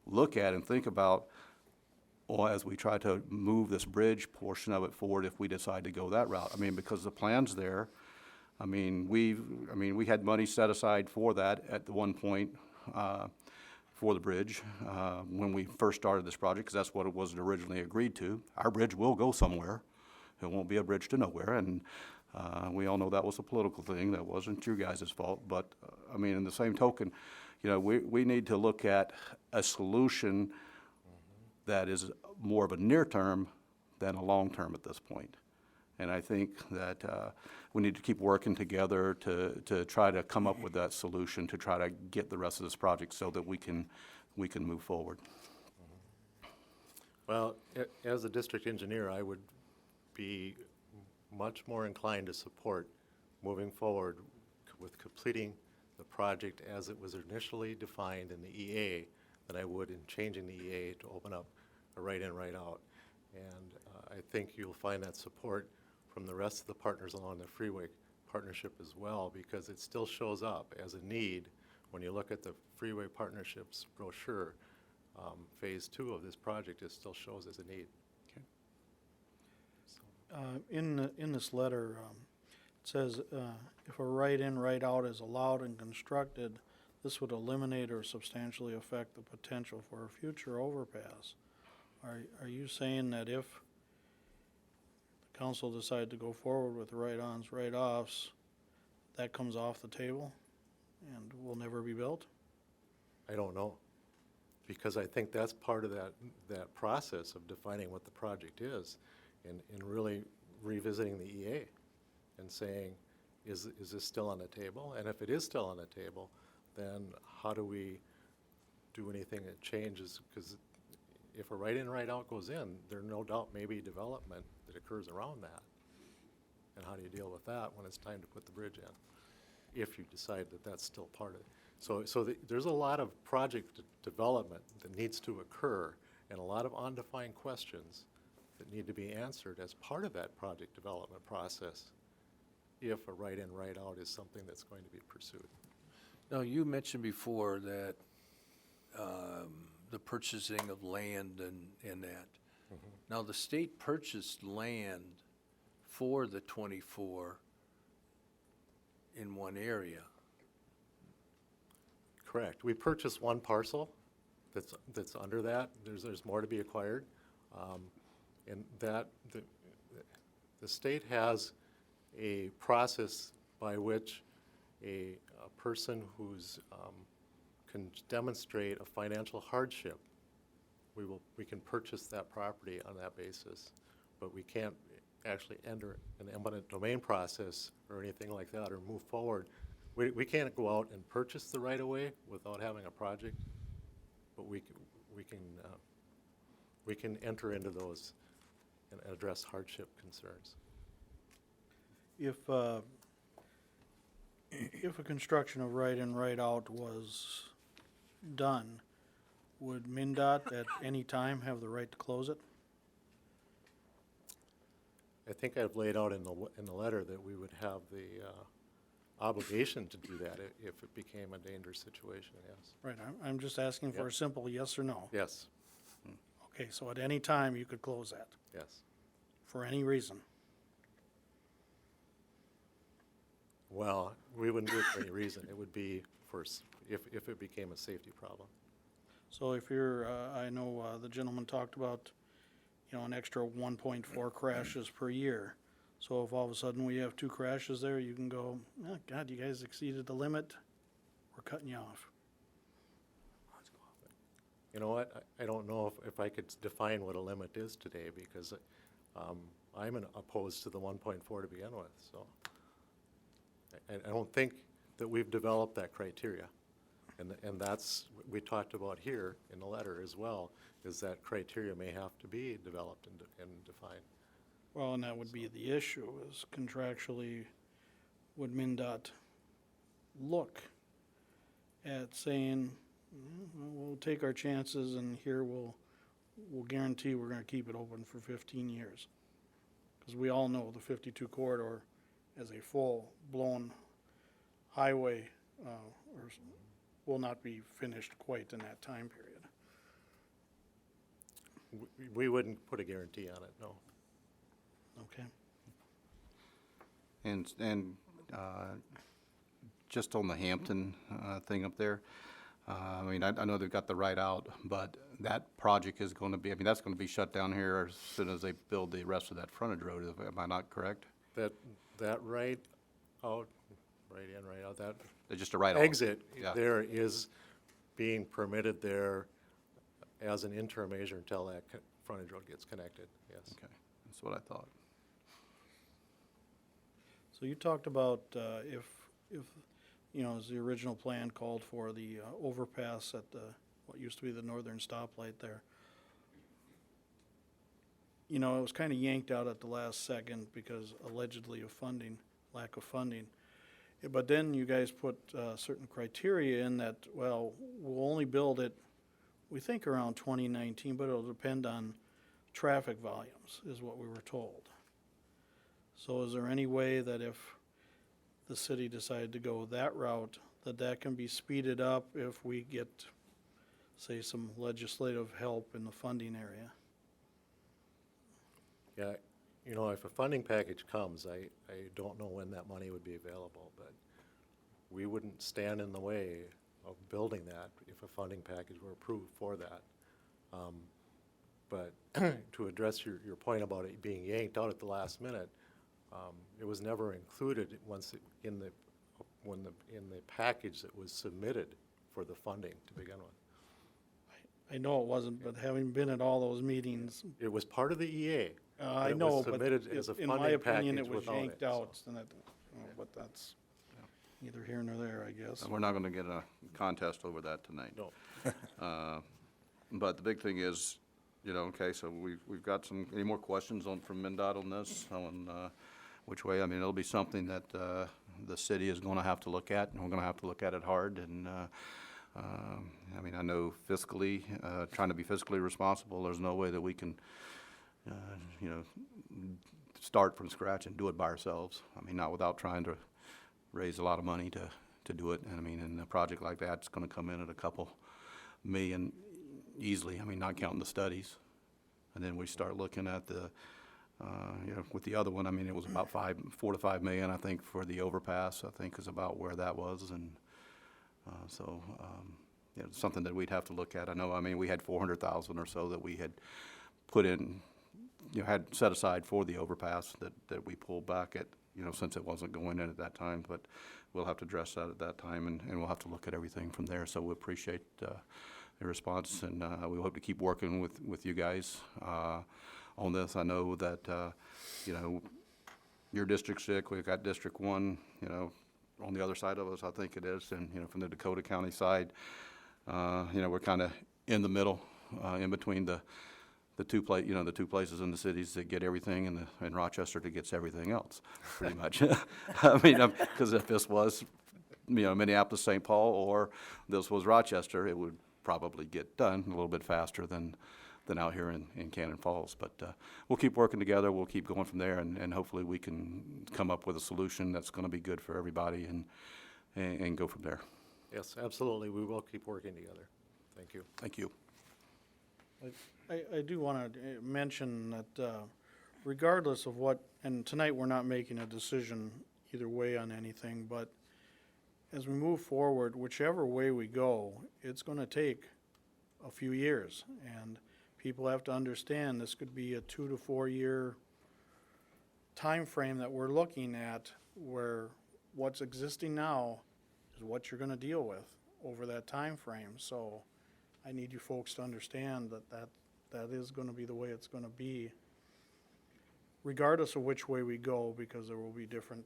look at and think about as we try to move this bridge portion of it forward if we decide to go that route. I mean, because the plan's there. I mean, we had money set aside for that at the one point for the bridge when we first started this project, because that's what it was originally agreed to. Our bridge will go somewhere. It won't be a bridge to nowhere, and we all know that was a political thing. That wasn't your guys' fault. But, I mean, in the same token, you know, we need to look at a solution that is more of a near term than a long term at this point. And I think that we need to keep working together to try to come up with that solution, to try to get the rest of this project so that we can move forward. Well, as a district engineer, I would be much more inclined to support moving forward with completing the project as it was initially defined in the EA than I would in changing the EA to open up a right-in, right-out. And I think you'll find that support from the rest of the partners along the freeway partnership as well, because it still shows up as a need when you look at the freeway partnerships brochure. Phase 2 of this project, it still shows as a need. In this letter, it says, if a right-in, right-out is allowed and constructed, this would eliminate or substantially affect the potential for a future overpass. Are you saying that if the council decided to go forward with right-ons, right-offs, that comes off the table and will never be built? I don't know, because I think that's part of that process of defining what the project is and really revisiting the EA and saying, is this still on the table? And if it is still on the table, then how do we do anything that changes? Because if a right-in, right-out goes in, there no doubt may be development that occurs around that. And how do you deal with that when it's time to put the bridge in, if you decide that that's still part of it? So there's a lot of project development that needs to occur and a lot of undefined questions that need to be answered as part of that project development process if a right-in, right-out is something that's going to be pursued. Now, you mentioned before that the purchasing of land and that. Now, the state purchased land for the 24 in one area. Correct. We purchased one parcel that's under that. There's more to be acquired. And that, the state has a process by which a person who's can demonstrate a financial hardship, we can purchase that property on that basis, but we can't actually enter an eminent domain process or anything like that or move forward. We can't go out and purchase the right-of-way without having a project, but we can enter into those and address hardship concerns. If a construction of right-in, right-out was done, would MnDOT at any time have the right to close it? I think I've laid out in the letter that we would have the obligation to do that if it became a dangerous situation, yes. Right, I'm just asking for Yep. a simple yes or no. Yes, Okay, so at any time you could close that, yes. for any reason? Well, we wouldn't do it for any reason. It would be if it became a safety problem. So if you're, I know the gentleman talked about, an extra 1.4 crashes per year. So if all of a sudden we have 2 crashes there, you can go, oh, God, you guys exceeded the limit, we're cutting you off. You know what? I don't know if I could define what a limit is today because I'm opposed to the 1.4 to begin with. So I don't think that we've developed that criteria. And that's what we talked about here in the letter as well, is that criteria may have to be developed and defined. Well, and that would be the issue, is contractually, would MnDOT look at saying, we'll take our chances and here we'll guarantee we're gonna keep it open for 15 years. Because we all know the 52 corridor as a full-blown highway will not be finished quite in that time period. We wouldn't put a guarantee on it, no. Okay. And just on the Hampton thing up there, I mean, I know they've got the right out, but that project is going to be, I mean, that's going to be shut down here as soon as they build the rest of that frontage road, am I not correct? That right out, right in, right out, that They're just a right out. exit Yeah. there is being permitted there as an interim measure until that frontage road gets connected, yes. Okay, that's what I thought. So you talked about if, you know, as the original plan called for the overpass at the, what used to be the northern stoplight there. You know, it was kind of yanked out at the last second because allegedly of funding, lack of funding. But then you guys put certain criteria in that, well, we'll only build it, we think around 2019, but it'll depend on traffic volumes, is what we were told. So is there any way that if the city decided to go that route, that that can be speeded up if we get, say, some legislative help in the funding area? Yeah, you know, if a funding package comes, I don't know when that money would be available, but we wouldn't stand in the way of building that if a funding package were approved for that. But to address your point about it being yanked out at the last minute, it was never included in the package that was submitted for the funding to begin with. I know it wasn't, but having been at all those meetings, It was part of the EA. I it was know, but submitted as a in my funding opinion, it package was without yanked it, out, and that, you know, but that's neither here nor there, I guess. We're not gonna get a contest over that tonight. No. But the big thing is, you know, okay, so we've got some, any more questions from MnDOT on this, on which way? I mean, it'll be something that the city is gonna have to look at, and we're gonna have to look at it hard, and I mean, I know fiscally, trying to be fiscally responsible, there's no way that we can, you know, start from scratch and do it by ourselves. I mean, not without trying to raise a lot of money to do it. And I mean, and a project like that's gonna come in at a couple million easily, I mean, not counting the studies. And then we start looking at the, you know, with the other one, I mean, it was about 4 to 5 million, I think, for the overpass, I think is about where that was. And so, you know, something that we'd have to look at. I know, I mean, we had 400,000 or so that we had put in, you know, had set aside for the overpass that we pulled back at, you know, since it wasn't going in at that time. But we'll have to address that at that time, and we'll have to look at everything from there. So we appreciate the response, and we hope to keep working with you guys on this. I know that, you know, your district's sick. We've got District 1, you know, on the other side of us, I think it is, and, you know, from the Dakota County side, you know, we're kind of in the middle, in between the two places in the cities that get everything, and Rochester that gets everything else, pretty much. I mean, because if this was, you know, Minneapolis, St. Paul, or this was Rochester, it would probably get done a little bit faster than out here in Cannon Falls. But we'll keep working together. We'll keep going from there, and hopefully we can come up with a solution that's going to be good for everybody, and go from there. Yes, absolutely. We will keep working together. Thank you. Thank you. I do want to mention that regardless of what, and tonight we're not making a decision either way on anything, but as we move forward, whichever way we go, it's going to take a few years. And people have to understand this could be a 2 to 4 year time frame that we're looking at, where what's existing now is what you're going to deal with over that time frame. So I need you folks to understand that is going to be the way it's going to be, regardless of which way we go, because there will be different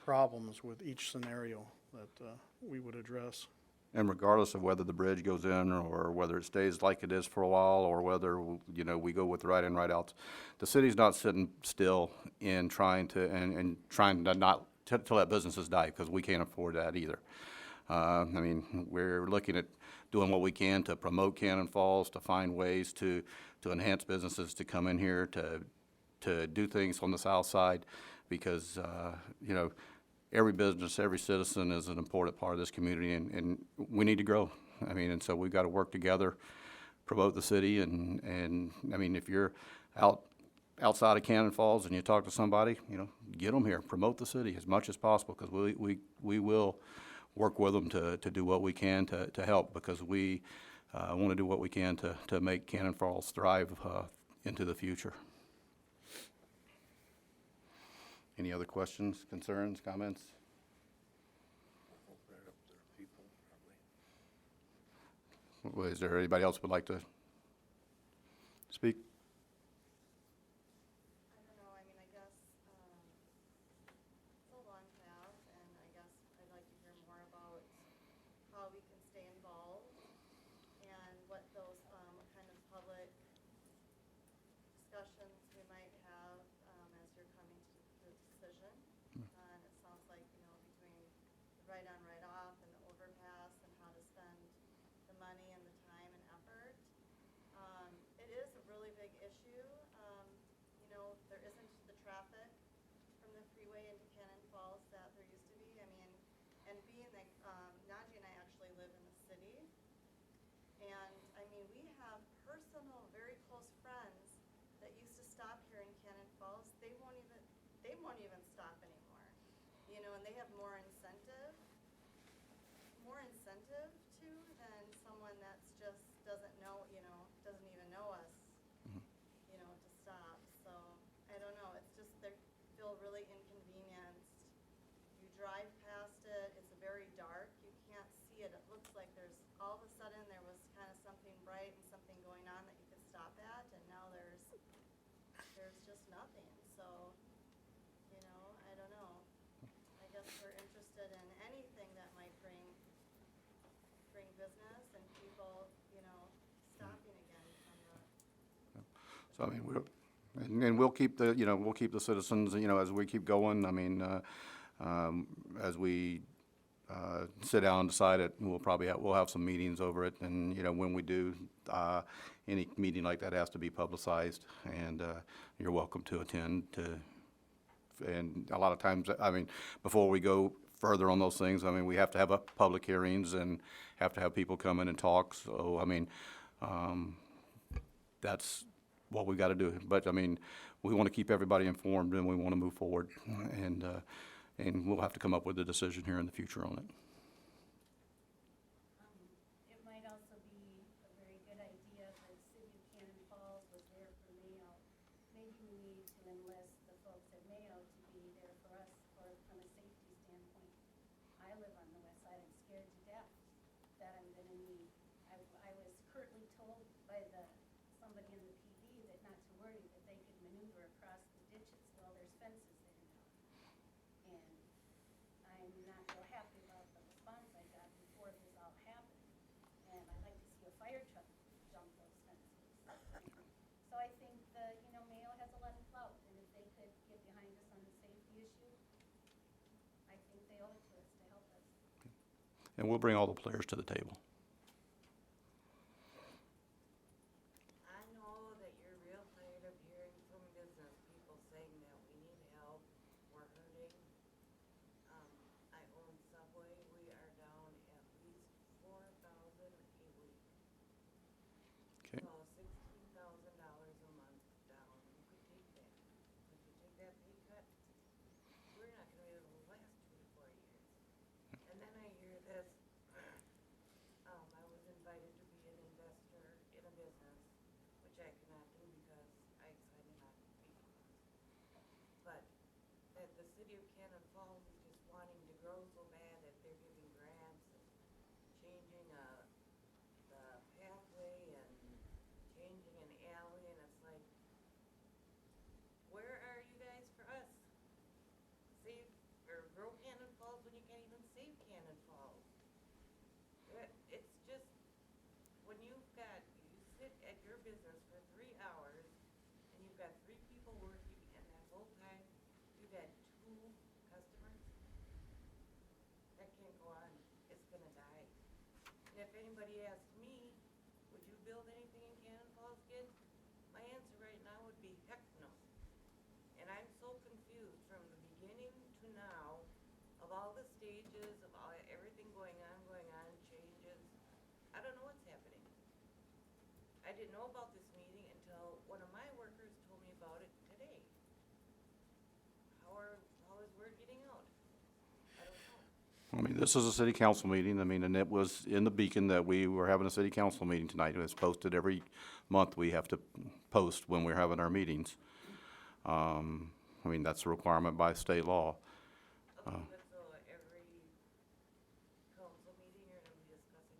problems with each scenario that we would address. And regardless of whether the bridge goes in or whether it stays like it is for a while, or whether, you know, we go with right in, right outs, the city's not sitting still in trying to not to let businesses die, because we can't afford that either. I mean, we're looking at doing what we can to promote Cannon Falls, to find ways to enhance businesses to come in here, to do things on the south side, because, you know, every business, every citizen is an important part of this community, and we need to grow. I mean, and so we've got to work together, promote the city, and I mean, if you're outside of Cannon Falls and you talk to somebody, you know, get them here, promote the city as much as possible, because we will work with them to do what we can to help, because we want to do what we can to make Cannon Falls thrive into the future. Any other questions, concerns, comments? Well, is there anybody else would like to speak? I don't know, I mean, I guess, there's just nothing, so, you know, I don't know. I guess we're interested in anything that might bring business and people, you know, stopping again from the. So, I mean, and we'll keep the, you know, we'll keep the citizens, you know, as we keep going. I mean, as we sit down and decide it, we'll have some meetings over it. And, you know, when we do, any meeting like that has to be publicized, and you're welcome to attend and a lot of times, I mean, before we go further on those things, I mean, we have to have public hearings and have to have people come in and talk. So, I mean, that's what we've got to do. But, I mean, we want to keep everybody informed, and we want to move forward. And we'll have to come up with a decision here in the future on it. It might also be a very good idea if the city of Cannon Falls was there for Mayo. Maybe we need to enlist the folks at Mayo to be there for us from a safety standpoint. I live on the west side, I'm scared to death that I'm gonna need. I was curtly told by somebody in the PD that not to worry, that they could maneuver across the ditches. Well, there's fences there now. And I'm not real happy about the response I got before this all happened. And I'd like to see a fire truck jump those fences. So I think Mayo has a lot of clout, and if they could get behind us on the safety issue, I think they owe it to us to help us. And we'll bring all the players to the table. I know that you're real tired of hearing from business people saying that we need help, we're hurting. I own Subway, we are down at least 4,000 a week. Okay. So $16,000 a month down, you could take that. Could you take that pay cut? We're not gonna be able to last 2 to 4 years. And then I hear this, I was invited to be an investor in a business, which I cannot do because I decided not to be. But that the city of Cannon Falls is just wanting to grow so bad that they're giving grants and changing the pathway and changing an alley, and it's like, where are you guys for us? Save, or grow Cannon Falls when you can't even save Cannon Falls. It's just, when you sit at your business for 3 hours, and you've got 3 people working, and that whole time, you've had 2 customers, that can't go on, it's gonna die. And if anybody asked me, would you build anything in Cannon Falls again? My answer right now would be heck no. And I'm so confused from the beginning to now, of all the stages, of everything going on, changes. I don't know what's happening. I didn't know about this meeting until one of my workers told me about it today. How is word getting out? I don't know. I mean, this is a city council meeting. I mean, and it was in the Beacon that we were having a city council meeting tonight. It's posted every month. We have to post when we're having our meetings. I mean, that's a requirement by state law. Okay, but so every council meeting you're gonna be discussing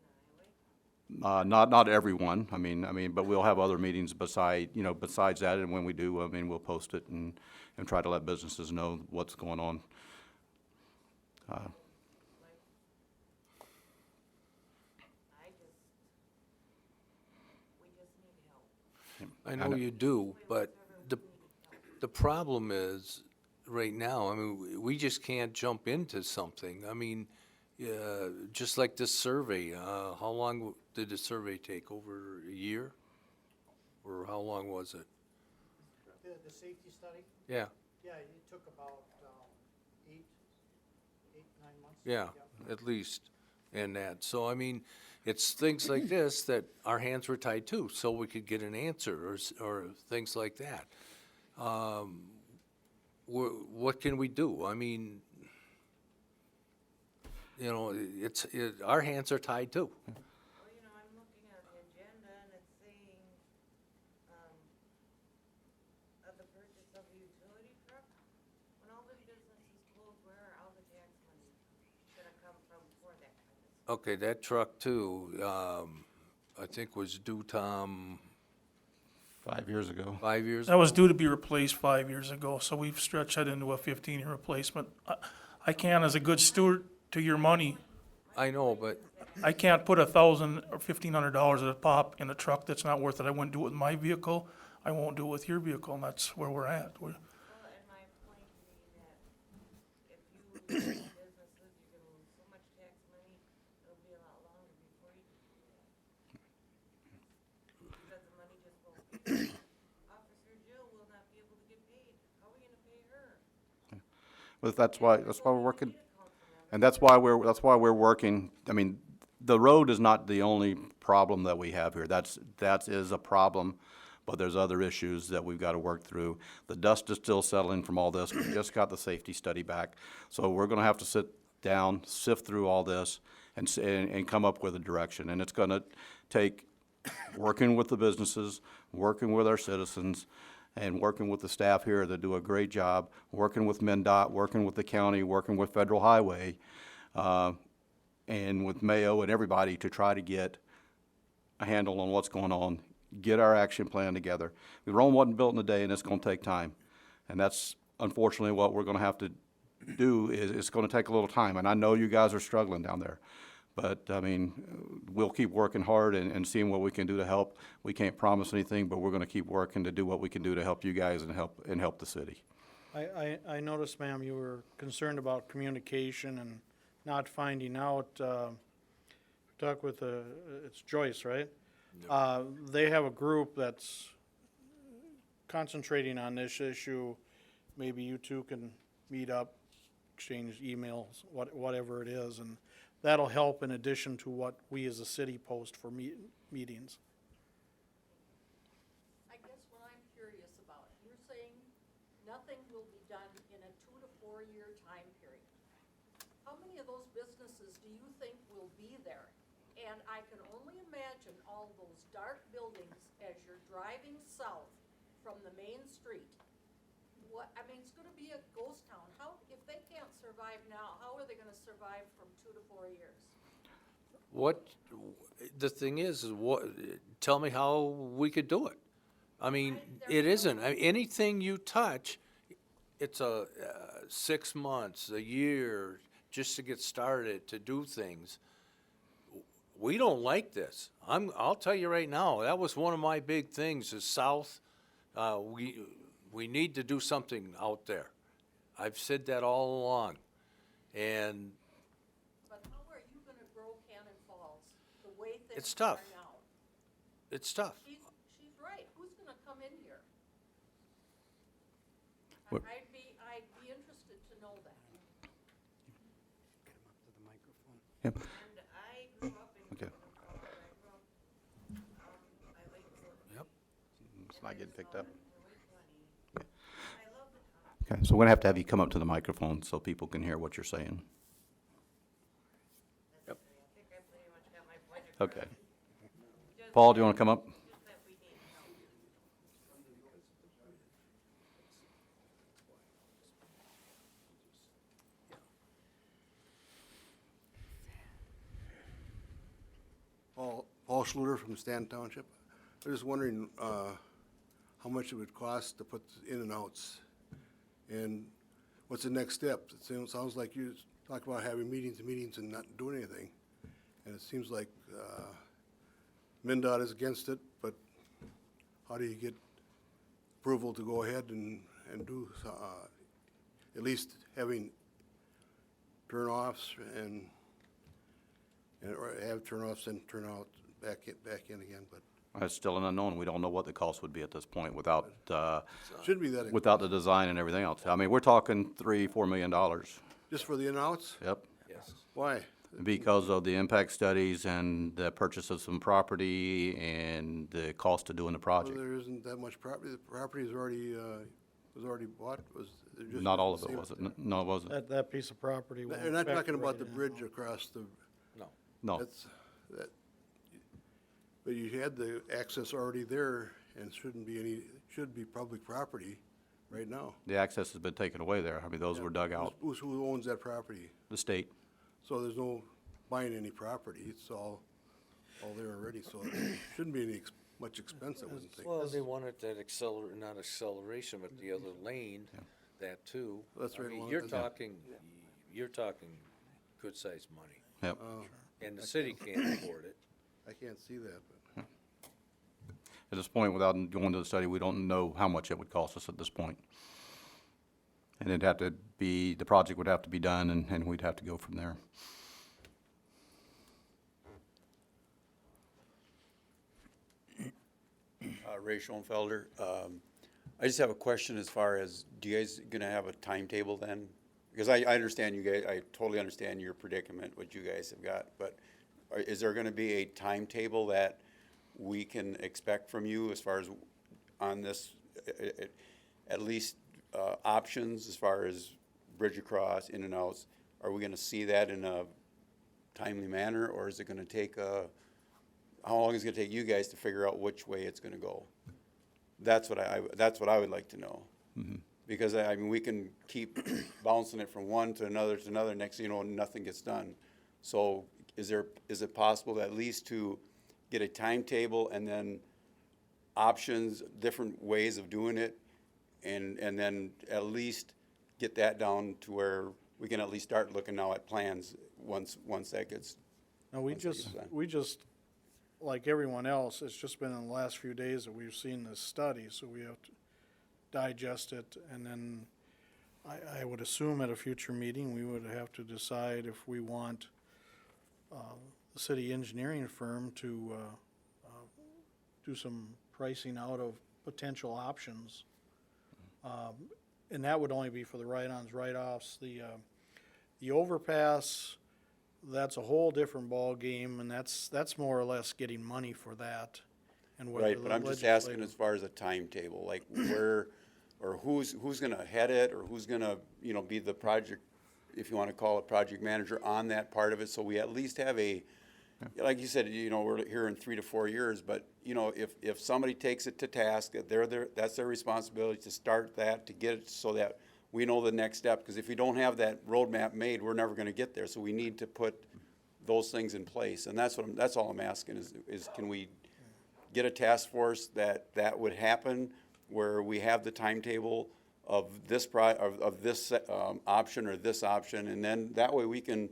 the highway? Not everyone. I mean, but we'll have other meetings besides that. And when we do, I mean, we'll post it and try to let businesses know what's going on. We just need help. I know you do, but the problem is, right now, I mean, we just can't jump into something. I mean, just like this survey, how long did the survey take? Over a year? Or how long was it? The safety study? Yeah, Yeah, it took about 8, 9 months. yeah, at least, and that. So, I mean, it's things like this that our hands were tied to, so we could get an answer, or things like that. What can we do? I mean, our hands are tied too. Well, I'm looking at the agenda and it's saying, of the purchase of a utility truck. When all the businesses close, where are all the tax money gonna come from for that kind of stuff? Okay, that truck too, I think was due, Tom, 5 years ago. 5 years? That was due to be replaced 5 years ago, so we've stretched that into a 15-year replacement. I can't, as a good steward to your money, I know, but I can't put $1,000 or $1,500 at a pop in a truck that's not worth it. I wouldn't do it with my vehicle. I won't do it with your vehicle, and that's where we're at. Well, and my point being that if you lose businesses, you're gonna lose so much tax money, it'll be a lot longer before you can do that. Because the money just won't be. Officer Jill will not be able to get paid. How are we gonna pay her? But that's why we're working, and that's why we're working. I mean, the road is not the only problem that we have here. That is a problem, but there's other issues that we've got to work through. The dust is still settling from all this. We just got the safety study back. So we're gonna have to sit down, sift through all this, and come up with a direction. And it's gonna take working with the businesses, working with our citizens, and working with the staff here that do a great job, working with MnDOT, working with the county, working with Federal Highway, and with Mayo and everybody to try to get a handle on what's going on, get our action plan together. Rome wasn't built in a day, and it's gonna take time. And that's unfortunately what we're gonna have to do, is it's gonna take a little time. And I know you guys are struggling down there. But, I mean, we'll keep working hard and seeing what we can do to help. We can't promise anything, but we're gonna keep working to do what we can do to help you guys and help the city. I noticed, ma'am, you were concerned about communication and not finding out, talk with, it's Joyce, right? They have a group that's concentrating on this issue. Maybe you two can meet up, exchange emails, whatever it is, and that'll help in addition to what we as a city post for meetings. I guess what I'm curious about, you're saying nothing will be done in a 2 to 4 year time period. How many of those businesses do you think will be there? And I can only imagine all those dark buildings as you're driving south from the main street. I mean, it's gonna be a ghost town. How, if they can't survive now, how are they gonna survive from 2 to 4 years? The thing is tell me how we could do it. I mean, it isn't. Anything you touch, it's 6 months, a year, just to get started, to do things. We don't like this. I'll tell you right now, that was one of my big things, is south. We need to do something out there. I've said that all along. And But how are you gonna grow Cannon Falls the way things it's tough. are now? It's tough. She's right. Who's gonna come in here? What- I'd be interested to know that. Get him up to the microphone. Yep. And I grew up in Okay. Cannon Falls. I grew up, I like the. Yep. It's not getting picked up. I love the town. Okay, so we're gonna have to have you come up to the microphone so people can hear what you're saying. I think I pretty much got my point across. Okay. Paul, do you wanna come up? Just that we need help. Paul Schluter from Stanton Township. I was just wondering how much it would cost to put in and outs, and what's the next step? It sounds like you talk about having meetings and not doing anything, and it seems like MnDOT is against it, but how do you get approval to go ahead and do, at least having turn-offs and or have turn-offs and turn out back in again, but It's still an unknown. We don't know what the cost would be at this point without, shouldn't be that, without the design and everything else. I mean, we're talking $3-4 million. just for the in-outs? Yep. Yes. Why? Because of the impact studies and the purchase of some property and the cost of doing the Well, project. there isn't that much property, the property is already, was already bought, was it just? Not all of it, was it? No, it wasn't. That piece of property. They're not talking about the bridge across the, No. that's, that, but you had the access already there, and should be public property right now. The access has been taken away there. I mean, those were dug out. Who owns that property? The state. So there's no buying any property, it's all there already, so it shouldn't be any much expense, I wouldn't think. Well, they wanted that not acceleration, but the other lane, that too. That's I right mean, along- you're yeah. talking good-sized money, Yep. and the city can't afford it. I can't see that, but. At this point, without going to the study, we don't know how much it would cost us at this point. And it'd have to be, the project would have to be done, and we'd have to go from there. Ray Schoenfelder. I just have a question as far as, do you guys gonna have a timetable then? Because I understand you guys, I totally understand your predicament, what you guys have got, but is there gonna be a timetable that we can expect from you as far as on this, at least options as far as bridge across, in and outs? Are we gonna see that in a timely manner, or is it gonna take how long is it gonna take you guys to figure out which way it's gonna go? That's what I would like to know. Because I mean, we can keep bouncing it from one to another, next thing you know, nothing gets done. So is it possible at least to get a timetable and then options, different ways of doing it, and then at least get that down to where we can at least start looking now at plans once that gets. No, we once that gets done. just, like everyone else, it's just been in the last few days that we've seen this study, so we have to digest it, and then I would assume at a future meeting, we would have to decide if we want the city engineering firm to do some pricing out of potential options. And that would only be for the write-ons, write-offs. The overpass, that's a whole different ballgame, and that's more or less getting money for that. And whether Right, but the I'm just asking legislative- as far as a timetable, like where, or who's gonna head it, or who's gonna, be the project, if you wanna call it project manager on that part of it, so we at least have like you said, we're here in 3 to 4 years, but, if somebody takes it to task, that that's their responsibility to start that, to get it so that we know the next step, because if we don't have that roadmap made, we're never gonna get there, so we need to put those things in place, and that's all I'm asking is can we get a task force that would happen, where we have the timetable of this option or this option, and then that way we can,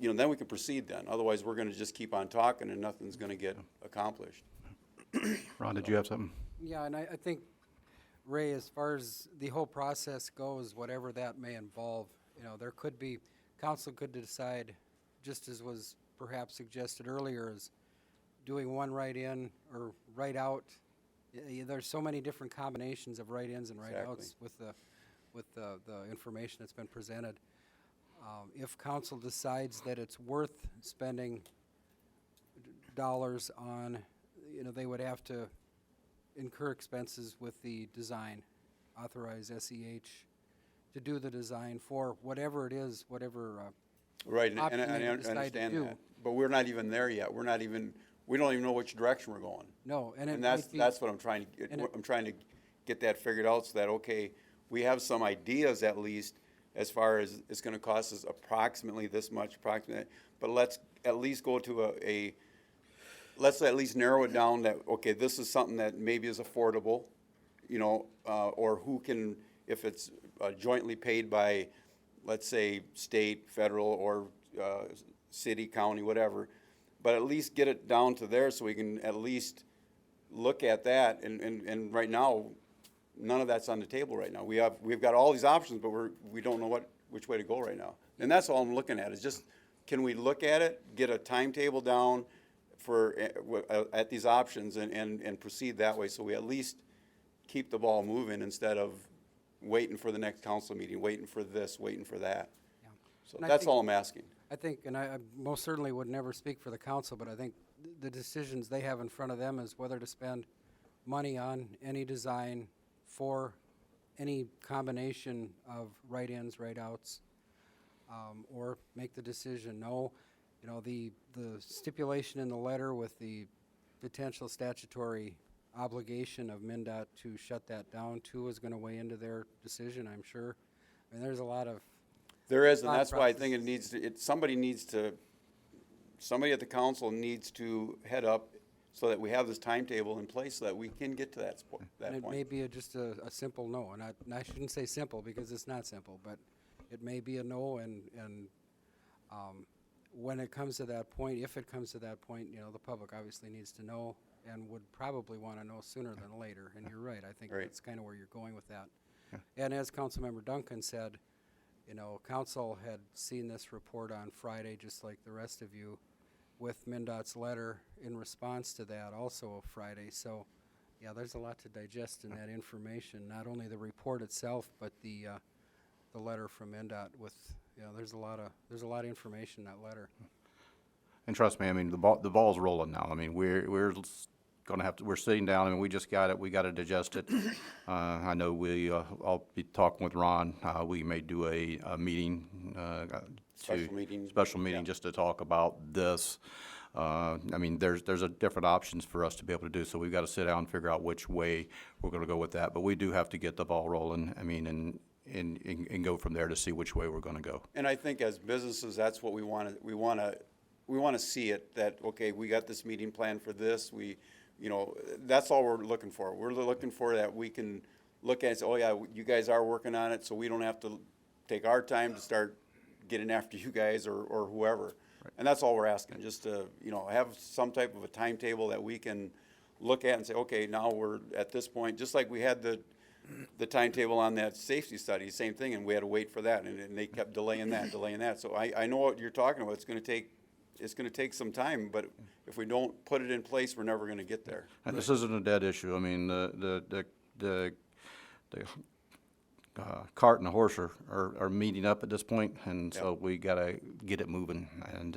then we can proceed then. Otherwise, we're gonna just keep on talking and nothing's gonna get accomplished. Ron, did you have something? Yeah, and I think, Ray, as far as the whole process goes, whatever that may involve, there could be, council could decide, just as was perhaps suggested earlier, is doing one write-in or write-out. There's so many different combinations of write-ins and write-outs with the information that's been presented. If council decides that it's worth spending dollars on, they would have to incur expenses with the design, authorize SEH to do the design for whatever it is, whatever Right, and option I they decide to understand do. that, but we're not even there yet. We don't even know which direction we're going. No, and it And might be. that's what I'm trying to get, and it- I'm trying to get that figured out so that, okay, we have some ideas at least as far as it's gonna cost us approximately this much, but let's at least go to let's at least narrow it down that, okay, this is something that maybe is affordable, or who can, if it's jointly paid by, let's say, state, federal, or city, county, whatever, but at least get it down to there so we can at least look at that, and right now, none of that's on the table right now. We've got all these options, but we don't know which way to go right now. And that's all I'm looking at, is just, can we look at it, get a timetable down for, at these options and proceed that way, so we at least keep the ball moving instead of waiting for the next council meeting, waiting for this, waiting for that. Yeah. So And I that's think- all I'm asking. I think, and I most certainly would never speak for the council, but I think the decisions they have in front of them is whether to spend money on any design for any combination of write-ins, write-outs, or make the decision, no. The stipulation in the letter with the potential statutory obligation of MnDOT to shut that down too is gonna weigh into their decision, I'm sure. I mean, there's a lot of There is, and thought that's why I think processes. somebody at the council needs to head up so that we have this timetable in place so that we can get to that And it point. may be just a simple no, and I shouldn't say simple because it's not simple, but it may be a no, and when it comes to that point, if it comes to that point, you know, the public obviously needs to know and would probably want to know sooner than later, and you're right, I think Right. that's kind of where you're going with that. And as Councilmember Duncan said, you know, council had seen this report on Friday, just like the rest of you, with MnDOT's letter in response to that also Friday. So, yeah, there's a lot to digest in that information, not only the report itself, but the letter from MnDOT with, you know, there's a lot of information in that letter. And trust me, I mean, the ball's rolling now. I mean, we're gonna have to, we're sitting down, I mean, we just got it, we gotta digest it. I know I'll be talking with Ron, we may do a meeting, Special meeting. special meeting just to talk about this. I mean, there's a different options for us to be able to do, so we've gotta sit down and figure out which way we're gonna go with that. But we do have to get the ball rolling, I mean, and go from there to see which way we're gonna go. And I think as businesses, that's what we want to see it, that, okay, we got this meeting planned for this, you know, that's all we're looking for. We're looking for that we can look at and say, oh yeah, you guys are working on it, so we don't have to take our time to start getting after you guys or whoever. And that's all we're asking, just to, you know, have some type of a timetable that we can look at and say, okay, now we're at this point, just like we had the timetable on that safety study, same thing, and we had to wait for that, and they kept delaying that. So I know what you're talking about. It's gonna take some time, but if we don't put it in place, we're never gonna get there. And this isn't a dead issue. I mean, the cart and the horse are meeting up at this point, and so we gotta get it moving. And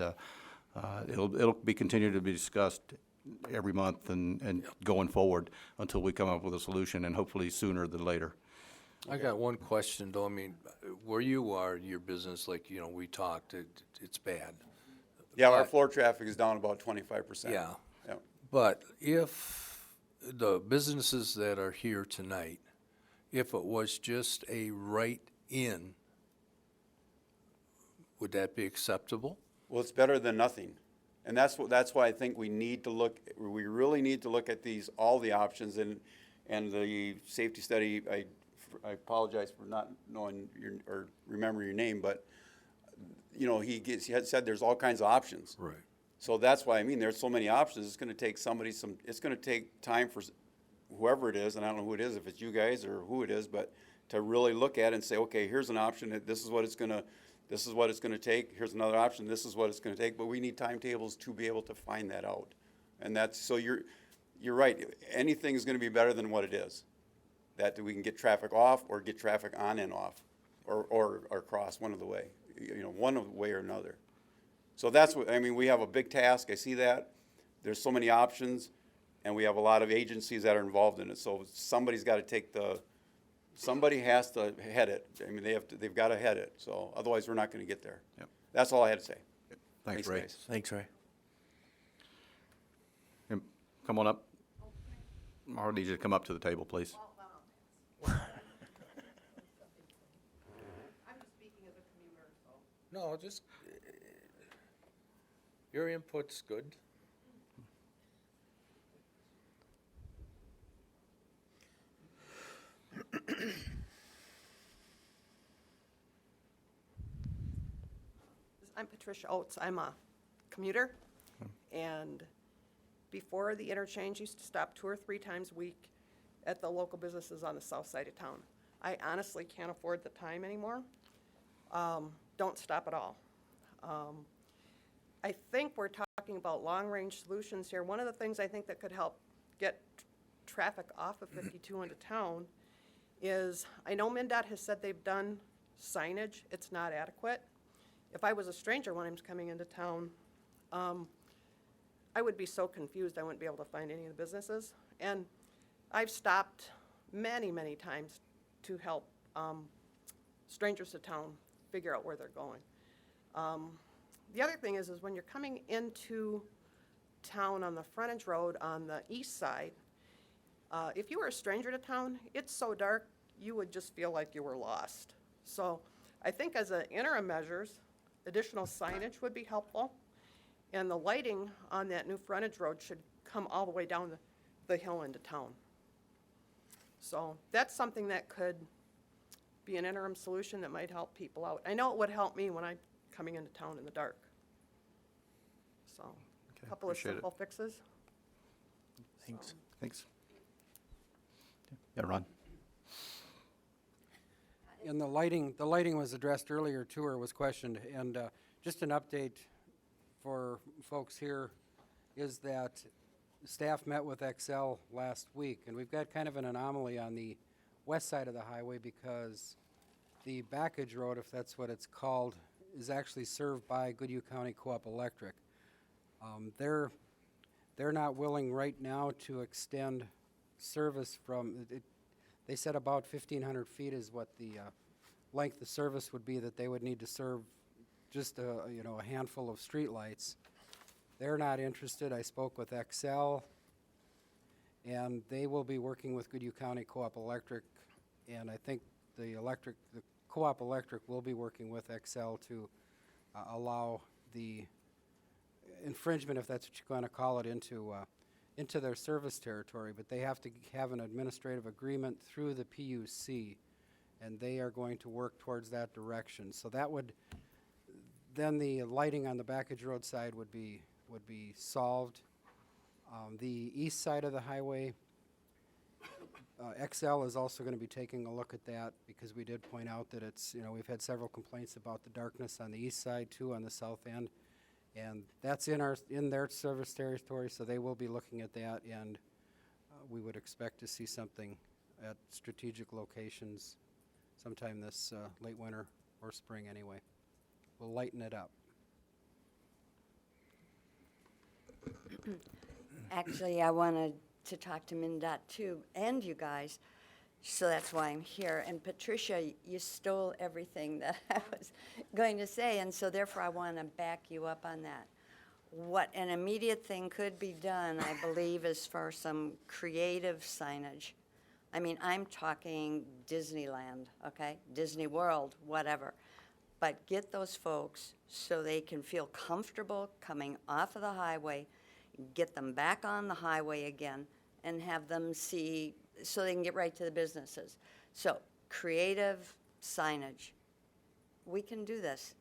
it'll be continued to be discussed every month and going forward until we come up with a solution, and hopefully sooner than later. I got one question though. I mean, where you are, your business, like, you know, we talked, it's bad. Yeah, our But- floor traffic is down about 25%. Yeah. Yeah. But if the businesses that are here tonight, if it was just a write-in, would that be acceptable? Well, it's better than nothing. And that's why I think we really need to look at all the options, and the safety study, I apologize for not knowing or remembering your name, but, you know, he had said there's all kinds of options. Right. So that's why, I mean, there's so many options. It's gonna take it's gonna take time for whoever it is, and I don't know who it is, if it's you guys or who it is, but to really look at it and say, okay, here's an option, this is what it's gonna take, here's another option, this is what it's gonna take, but we need timetables to be able to find that out. And so you're right, anything is gonna be better than what it is. That we can get traffic off or get traffic on and off, or cross one of the way, you know, one of the way or another. So that's what, I mean, we have a big task, I see that. There's so many options, and we have a lot of agencies that are involved in it. So somebody's got to somebody has to head it. I mean, they've got to head it. So otherwise, we're not going to get there. Yep. That's all I had to say. Thanks, Ray. guys. Thanks, Ray. Come on up. I need you to come up to the table, please. I'm just speaking as a commuter, so. No, just, your input's good. I'm Patricia Oates. I'm a commuter, and before the interchange, used to stop 2 or 3 times a week at the local businesses on the south side of town. I honestly can't afford the time anymore. Don't stop at all. I think we're talking about long-range solutions here. One of the things I think that could help get traffic off of 52 into town is, I know MnDOT has said they've done signage. It's not adequate. If I was a stranger when I'm coming into town, I would be so confused I wouldn't be able to find any of the businesses. And I've stopped many, many times to help strangers to town figure out where they're going. The other thing is when you're coming into town on the frontage road on the east side, if you were a stranger to town, it's so dark, you would just feel like you were lost. So I think as an interim measures, additional signage would be helpful. And the lighting on that new frontage road should come all the way down the hill into town. So that's something that could be an interim solution that might help people out. I know it would help me when I'm coming into town in the dark. So, a couple of appreciate it. simple fixes. Thanks. Thanks. Yeah, Ron? And the lighting was addressed earlier too, or was questioned, and just an update for folks here is that staff met with Excel last week, and we've got kind of an anomaly on the west side of the highway because the backage road, if that's what it's called, is actually served by Goodhue County Co-op Electric. They're not willing right now to extend service from, they said about 1,500 feet is what the length of service would be that they would need to serve just a handful of streetlights. They're not interested. I spoke with Excel, and they will be working with Goodhue County Co-op Electric, and I think the Co-op Electric will be working with Excel to allow the infringement, if that's what you're going to call it, into their service territory, but they have to have an administrative agreement through the PUC, and they are going to work towards that direction. So that would, then the lighting on the backage road side would be solved. The east side of the highway, XL is also going to be taking a look at that because we did point out that it's, we've had several complaints about the darkness on the east side too, on the south end. And that's in their service territory, so they will be looking at that, and we would expect to see something at strategic locations sometime this late winter or spring anyway. We'll lighten it up. Actually, I wanted to talk to MnDOT too, and you guys, so that's why I'm here. And Patricia, you stole everything that I was going to say, and so therefore I want to back you up on that. What an immediate thing could be done, I believe, is for some creative signage. I mean, I'm talking Disneyland, okay? Disney World, whatever. But get those folks so they can feel comfortable coming off of the highway, get them back on the highway again, and have them see, so they can get right to the businesses. So, creative signage. We can do this.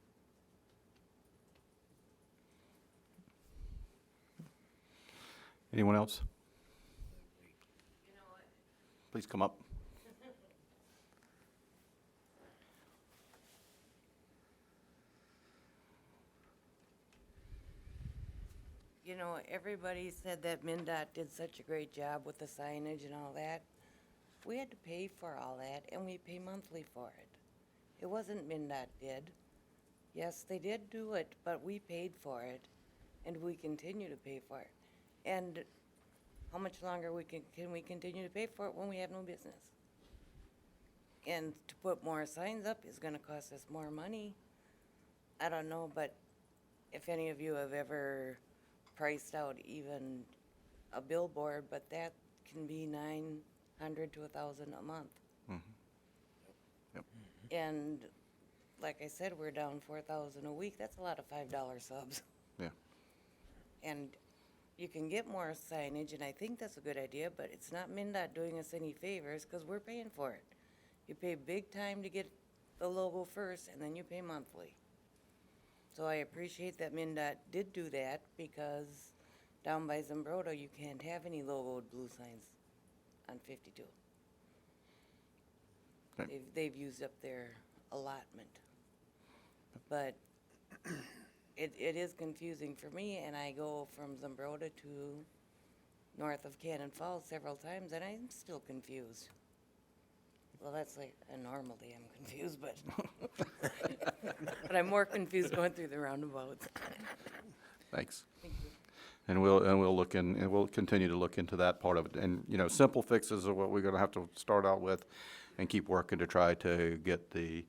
Anyone else? Please come up. You know, everybody said that MnDOT did such a great job with the signage and all that. We had to pay for all that, and we pay monthly for it. It wasn't MnDOT did. Yes, they did do it, but we paid for it, and we continue to pay for it. And how much longer can we continue to pay for it when we have no business? And to put more signs up is gonna cost us more money. I don't know, but if any of you have ever priced out even a billboard, but that can be $900 to $1,000 a month. Yep. And like I said, we're down 4,000 a week. That's a lot of $5 subs. Yeah. And you can get more signage, and I think that's a good idea, but it's not MnDOT doing us any favors because we're paying for it. You pay big time to get the logo first, and then you pay monthly. So I appreciate that MnDOT did do that because down by Zambroda, you can't have any logoed blue signs on 52. Okay. They've used up their allotment. But it is confusing for me, and I go from Zambroda to north of Cannon Falls several times, and I'm still confused. Well, that's like a normal day I'm confused, but but I'm more confused going through the roundabouts. Thanks. Thank you. And we'll continue to look into that part of it. And, simple fixes are what we're gonna have to start out with and keep working to try to get the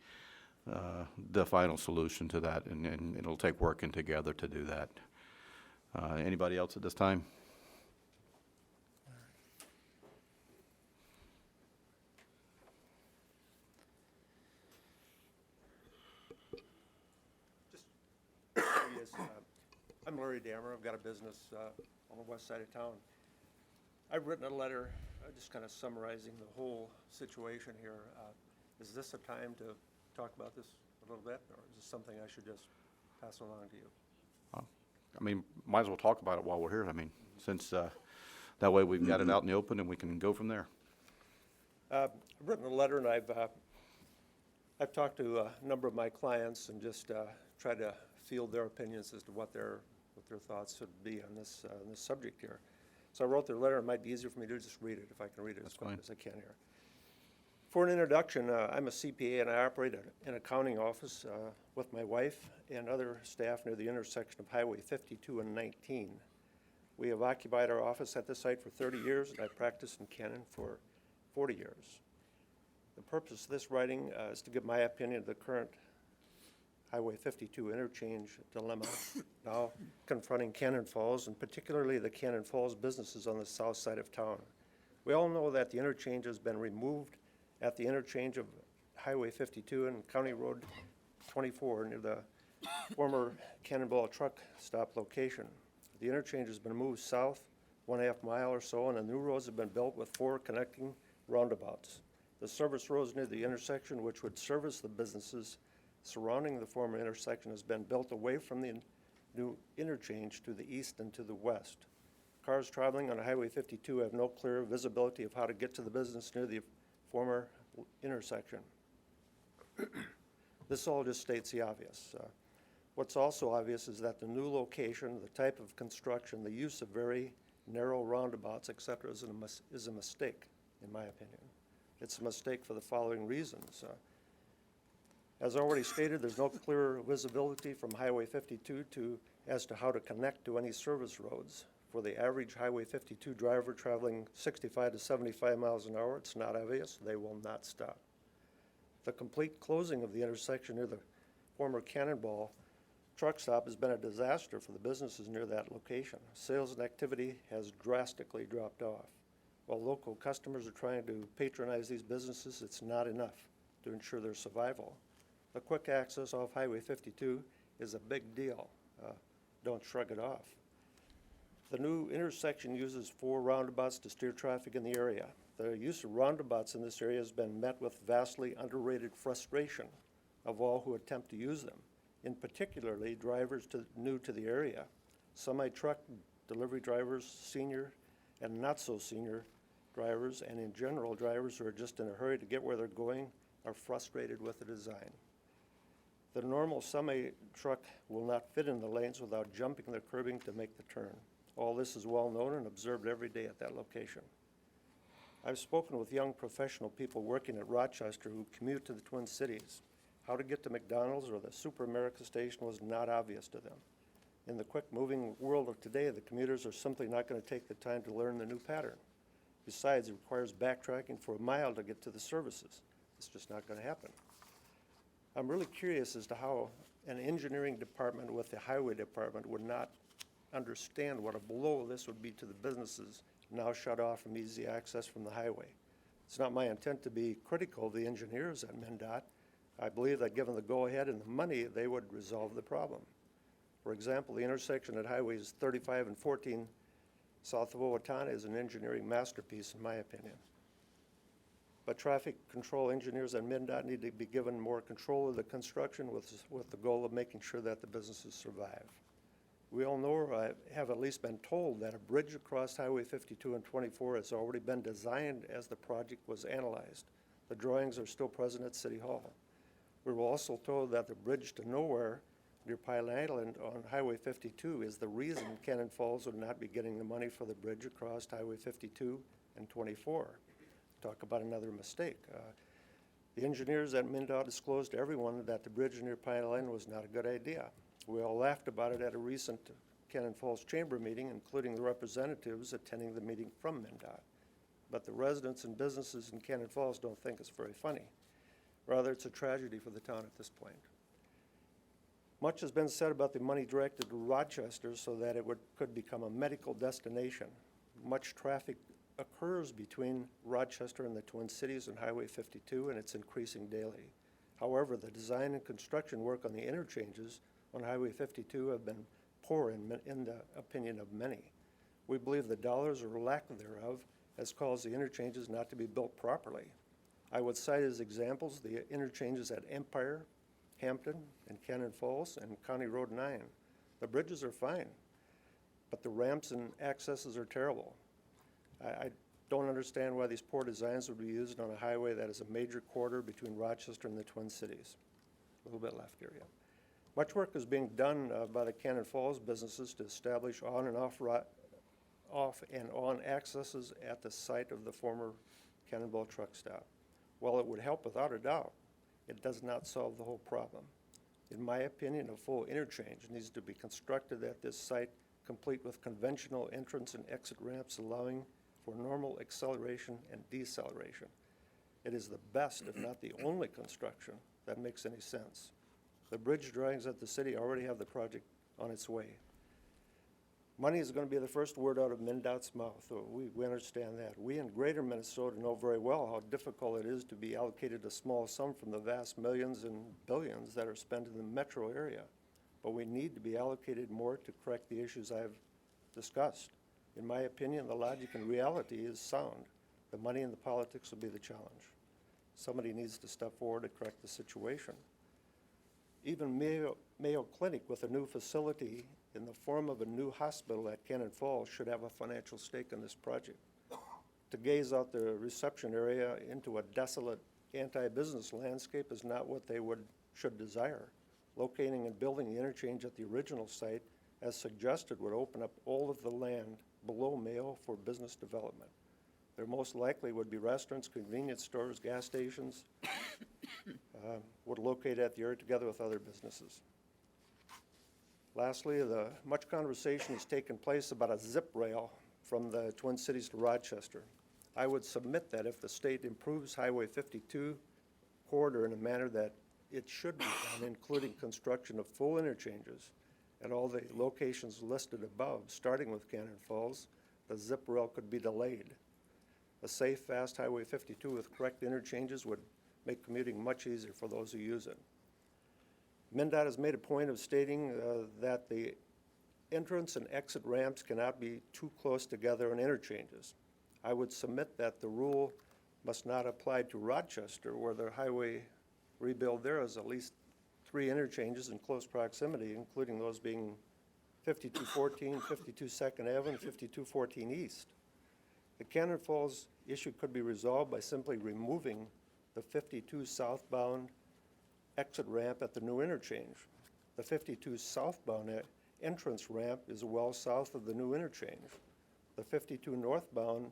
final solution to that, and it'll take working together to do that. Anybody else at this time? I'm Larry Dammer. I've got a business on the west side of town. I've written a letter just kind of summarizing the whole situation here. Is this a time to talk about this a little bit, or is this something I should just pass along to you? I mean, might as well talk about it while we're here. I mean, since that way we've got it out in the open and we can go from there. I've written a letter, and I've talked to a number of my clients and just tried to field their opinions as to what their thoughts would be on this subject here. So I wrote their letter. It might be easier for me to just read it if I can read it as quick as I can here. For an introduction, I'm a CPA and I operate an accounting office with my wife and other staff near the intersection of Highway 52 and 19. We have occupied our office at this site for 30 years, and I practiced in Cannon for 40 years. The purpose of this writing is to give my opinion of the current Highway 52 interchange dilemma now confronting Cannon Falls, and particularly the Cannon Falls businesses on the south side of town. We all know that the interchange has been removed at the interchange of Highway 52 and County Road 24 near the former Cannonball truck stop location. The interchange has been moved south 1.5 mile or so, and the new roads have been built with 4 connecting roundabouts. The service roads near the intersection, which would service the businesses surrounding the former intersection, has been built away from the new interchange to the east and to the west. Cars traveling on Highway 52 have no clear visibility of how to get to the business near the former intersection. This all just states the obvious. What's also obvious is that the new location, the type of construction, the use of very narrow roundabouts, etc., is a mistake, in my opinion. It's a mistake for the following reasons. As already stated, there's no clear visibility from Highway 52 as to how to connect to any service roads. For the average Highway 52 driver traveling 65 to 75 miles an hour, it's not obvious. They will not stop. The complete closing of the intersection near the former Cannonball truck stop has been a disaster for the businesses near that location. Sales and activity has drastically dropped off. While local customers are trying to patronize these businesses, it's not enough to ensure their survival. The quick access off Highway 52 is a big deal. Don't shrug it off. The new intersection uses 4 roundabouts to steer traffic in the area. The use of roundabouts in this area has been met with vastly underrated frustration of all who attempt to use them, in particularly drivers new to the area. Semi-truck delivery drivers, senior and not so senior drivers, and in general drivers who are just in a hurry to get where they're going, are frustrated with the design. The normal semi-truck will not fit in the lanes without jumping the curbing to make the turn. All this is well known and observed every day at that location. I've spoken with young professional people working at Rochester who commute to the Twin Cities. How to get to McDonald's or the Super America station was not obvious to them. In the quick-moving world of today, the commuters are simply not going to take the time to learn the new pattern. Besides, it requires backtracking for a mile to get to the services. It's just not going to happen. I'm really curious as to how an engineering department with the highway department would not understand what a blow this would be to the businesses now shut off from easy access from the highway. It's not my intent to be critical of the engineers at MnDOT. I believe that given the go-ahead and the money, they would resolve the problem. For example, the intersection at highways 35 and 14 south of Owatonna is an engineering masterpiece, in my opinion. But traffic control engineers at MnDOT need to be given more control of the construction with the goal of making sure that the businesses survive. We all know, or have at least been told, that a bridge across Highway 52 and 24 has already been designed as the project was analyzed. The drawings are still present at City Hall. We were also told that the bridge to nowhere near Pine Island on Highway 52 is the reason Cannon Falls would not be getting the money for the bridge across Highway 52 and 24. Talk about another mistake. The engineers at MnDOT disclosed to everyone that the bridge near Pine Island was not a good idea. We all laughed about it at a recent Cannon Falls Chamber meeting, including the representatives attending the meeting from MnDOT. But the residents and businesses in Cannon Falls don't think it's very funny. Rather, it's a tragedy for the town at this point. Much has been said about the money directed to Rochester so that it could become a medical destination. Much traffic occurs between Rochester and the Twin Cities and Highway 52, and it's increasing daily. However, the design and construction work on the interchanges on Highway 52 have been poor in the opinion of many. We believe the dollars or lack thereof has caused the interchanges not to be built properly. I would cite as examples the interchanges at Empire, Hampton, and Cannon Falls, and County Road 9. The bridges are fine, but the ramps and accesses are terrible. I don't understand why these poor designs would be used on a highway that is a major corridor between Rochester and the Twin Cities. A little bit left here, yeah. Much work is being done by the Cannon Falls businesses to establish on and off and on accesses at the site of the former Cannonball truck stop. While it would help without a doubt, it does not solve the whole problem. In my opinion, a full interchange needs to be constructed at this site, complete with conventional entrance and exit ramps allowing for normal acceleration and deceleration. It is the best, if not the only construction that makes any sense. The bridge drawings at the city already have the project on its way. Money is going to be the first word out of MnDOT's mouth. We understand that. We in greater Minnesota know very well how difficult it is to be allocated a small sum from the vast millions and billions that are spent in the metro area. But we need to be allocated more to correct the issues I've discussed. In my opinion, the logic and reality is sound. The money and the politics will be the challenge. Somebody needs to step forward to correct the situation. Even Mayo Clinic, with a new facility in the form of a new hospital at Cannon Falls, should have a financial stake in this project. To gaze out the reception area into a desolate anti-business landscape is not what they should desire. Locating and building the interchange at the original site, as suggested, would open up all of the land below Mayo for business development. There most likely would be restaurants, convenience stores, gas stations, would locate at the area together with other businesses. Lastly, much conversation has taken place about a zip rail from the Twin Cities to Rochester. I would submit that if the state improves Highway 52 corridor in a manner that it should be done, including construction of full interchanges at all the locations listed above, starting with Cannon Falls, the zip rail could be delayed. A safe, fast Highway 52 with correct interchanges would make commuting much easier for those who use it. MnDOT has made a point of stating that the entrance and exit ramps cannot be too close together in interchanges. I would submit that the rule must not apply to Rochester, where the highway rebuild there is at least 3 interchanges in close proximity, including those being 5214, 52 Second Avenue, and 5214 East. The Cannon Falls issue could be resolved by simply removing the 52 southbound exit ramp at the new interchange. The 52 southbound entrance ramp is well south of the new interchange. The 52 northbound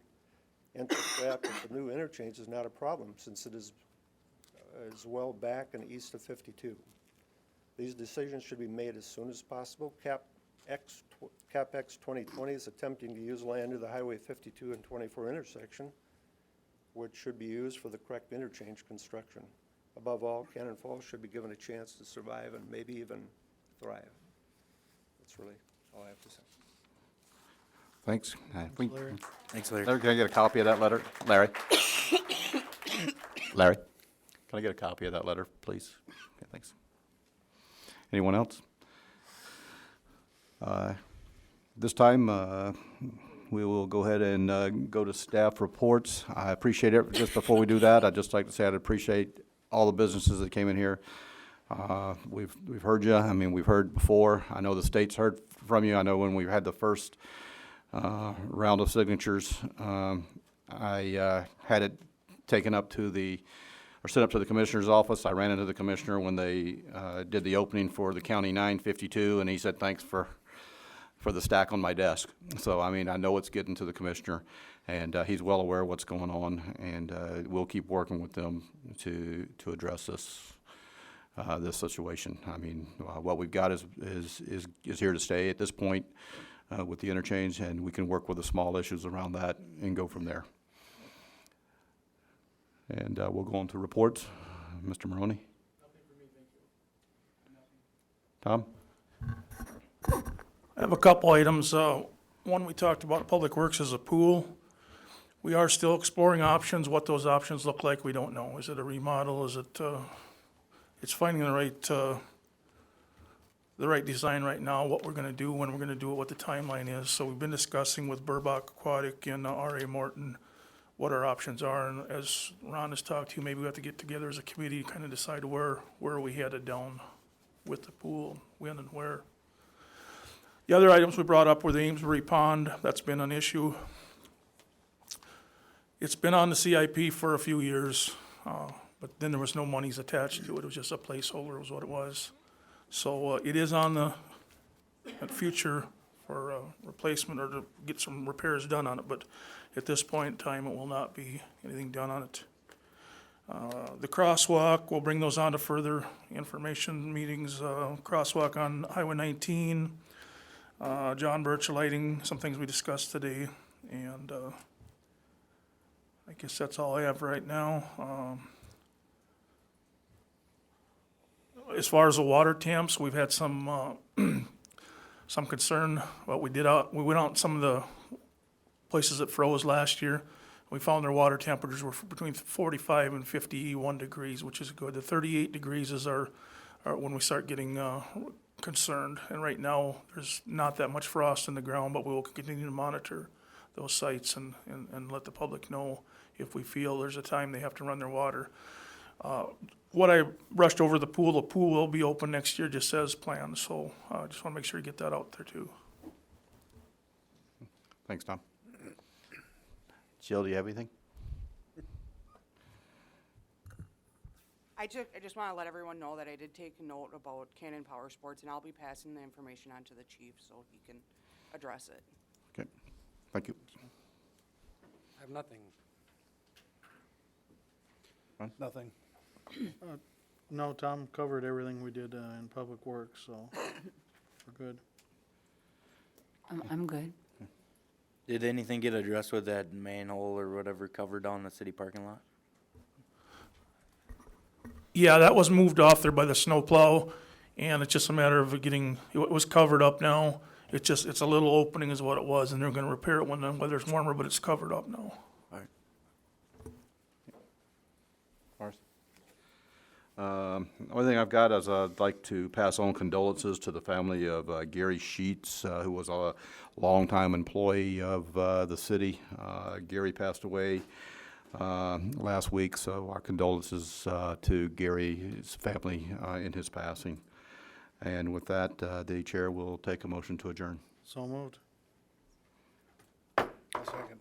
entrance ramp at the new interchange is not a problem since it is well back and east of 52. These decisions should be made as soon as possible. CapEx 2020 is attempting to use land near the Highway 52 and 24 intersection, which should be used for the correct interchange construction. Above all, Cannon Falls should be given a chance to survive and maybe even thrive. That's really all I have to say. Thanks. Larry. Thanks, Larry. Larry, can I get a copy of that letter? Larry? Larry? Can I get a copy of that letter, please? Okay, thanks. Anyone else? This time, we will go ahead and go to staff reports. I appreciate it. Just before we do that, I'd just like to say I'd appreciate all the businesses that came in here. We've heard you. I mean, we've heard before. I know the state's heard from you. I know when we had the first round of signatures, I had it taken up to sent up to the commissioner's office. I ran into the commissioner when they did the opening for the County 952, and he said, thanks for the stack on my desk. So, I mean, I know it's getting to the commissioner, and he's well aware of what's going on, and we'll keep working with them to address this situation. I mean, what we've got is here to stay at this point with the interchange, and we can work with the small issues around that and go from there. And we'll go on to reports. Mr. Maroney? Nothing for me, thank you. Tom? I have a couple items. One, we talked about Public Works is a pool. We are still exploring options. What those options look like, we don't know. Is it a remodel? Is it, it's finding the the right design right now, what we're gonna do, when we're gonna do it, what the timeline is. So we've been discussing with Burbach Aquatic and R.A. Morton what our options are, and as Ron has talked to, maybe we have to get together as a committee, kind of decide where we headed down with the pool, when and where. The other items we brought up were the Amesbury Pond. That's been an issue. It's been on the CIP for a few years, but then there was no monies attached to it. It was just a placeholder, was what it was. So it is on the future for replacement or to get some repairs done on it, but at this point in time, it will not be anything done on it. The crosswalk, we'll bring those on to further information meetings. Crosswalk on Highway 19, John Birch lighting, some things we discussed today, and I guess that's all I have right now. As far as the water temps, we've had some concern. Well, we went out some of the places that froze last year. We found their water temperatures were between 45 and 51 degrees, which is good. The 38 degrees is our when we start getting concerned. And right now, there's not that much frost in the ground, but we will continue to monitor those sites and let the public know if we feel there's a time they have to run their water. What I brushed over the pool will be open next year just as planned, so I just want to make sure you get that out there too. Thanks, Tom. Jill, do you have anything? I just want to let everyone know that I did take a note about Cannon Power Sports, and I'll be passing the information on to the chief so he can address it. Okay, thank you. I have nothing. Nothing. No, Tom covered everything we did in Public Works, so we're good. I'm good. Did anything get addressed with that manhole or whatever covered down the city parking lot? Yeah, that was moved off there by the snowplow, and it's just a matter of getting, it was covered up now. It's a little opening is what it was, and they're gonna repair it when the weather's warmer, but it's covered up now. All right. Only thing I've got is I'd like to pass on condolences to the family of Gary Sheets, who was a longtime employee of the city. Gary passed away last week, so our condolences to Gary's family in his passing. And with that, the chair will take a motion to adjourn. So moved. I'll second.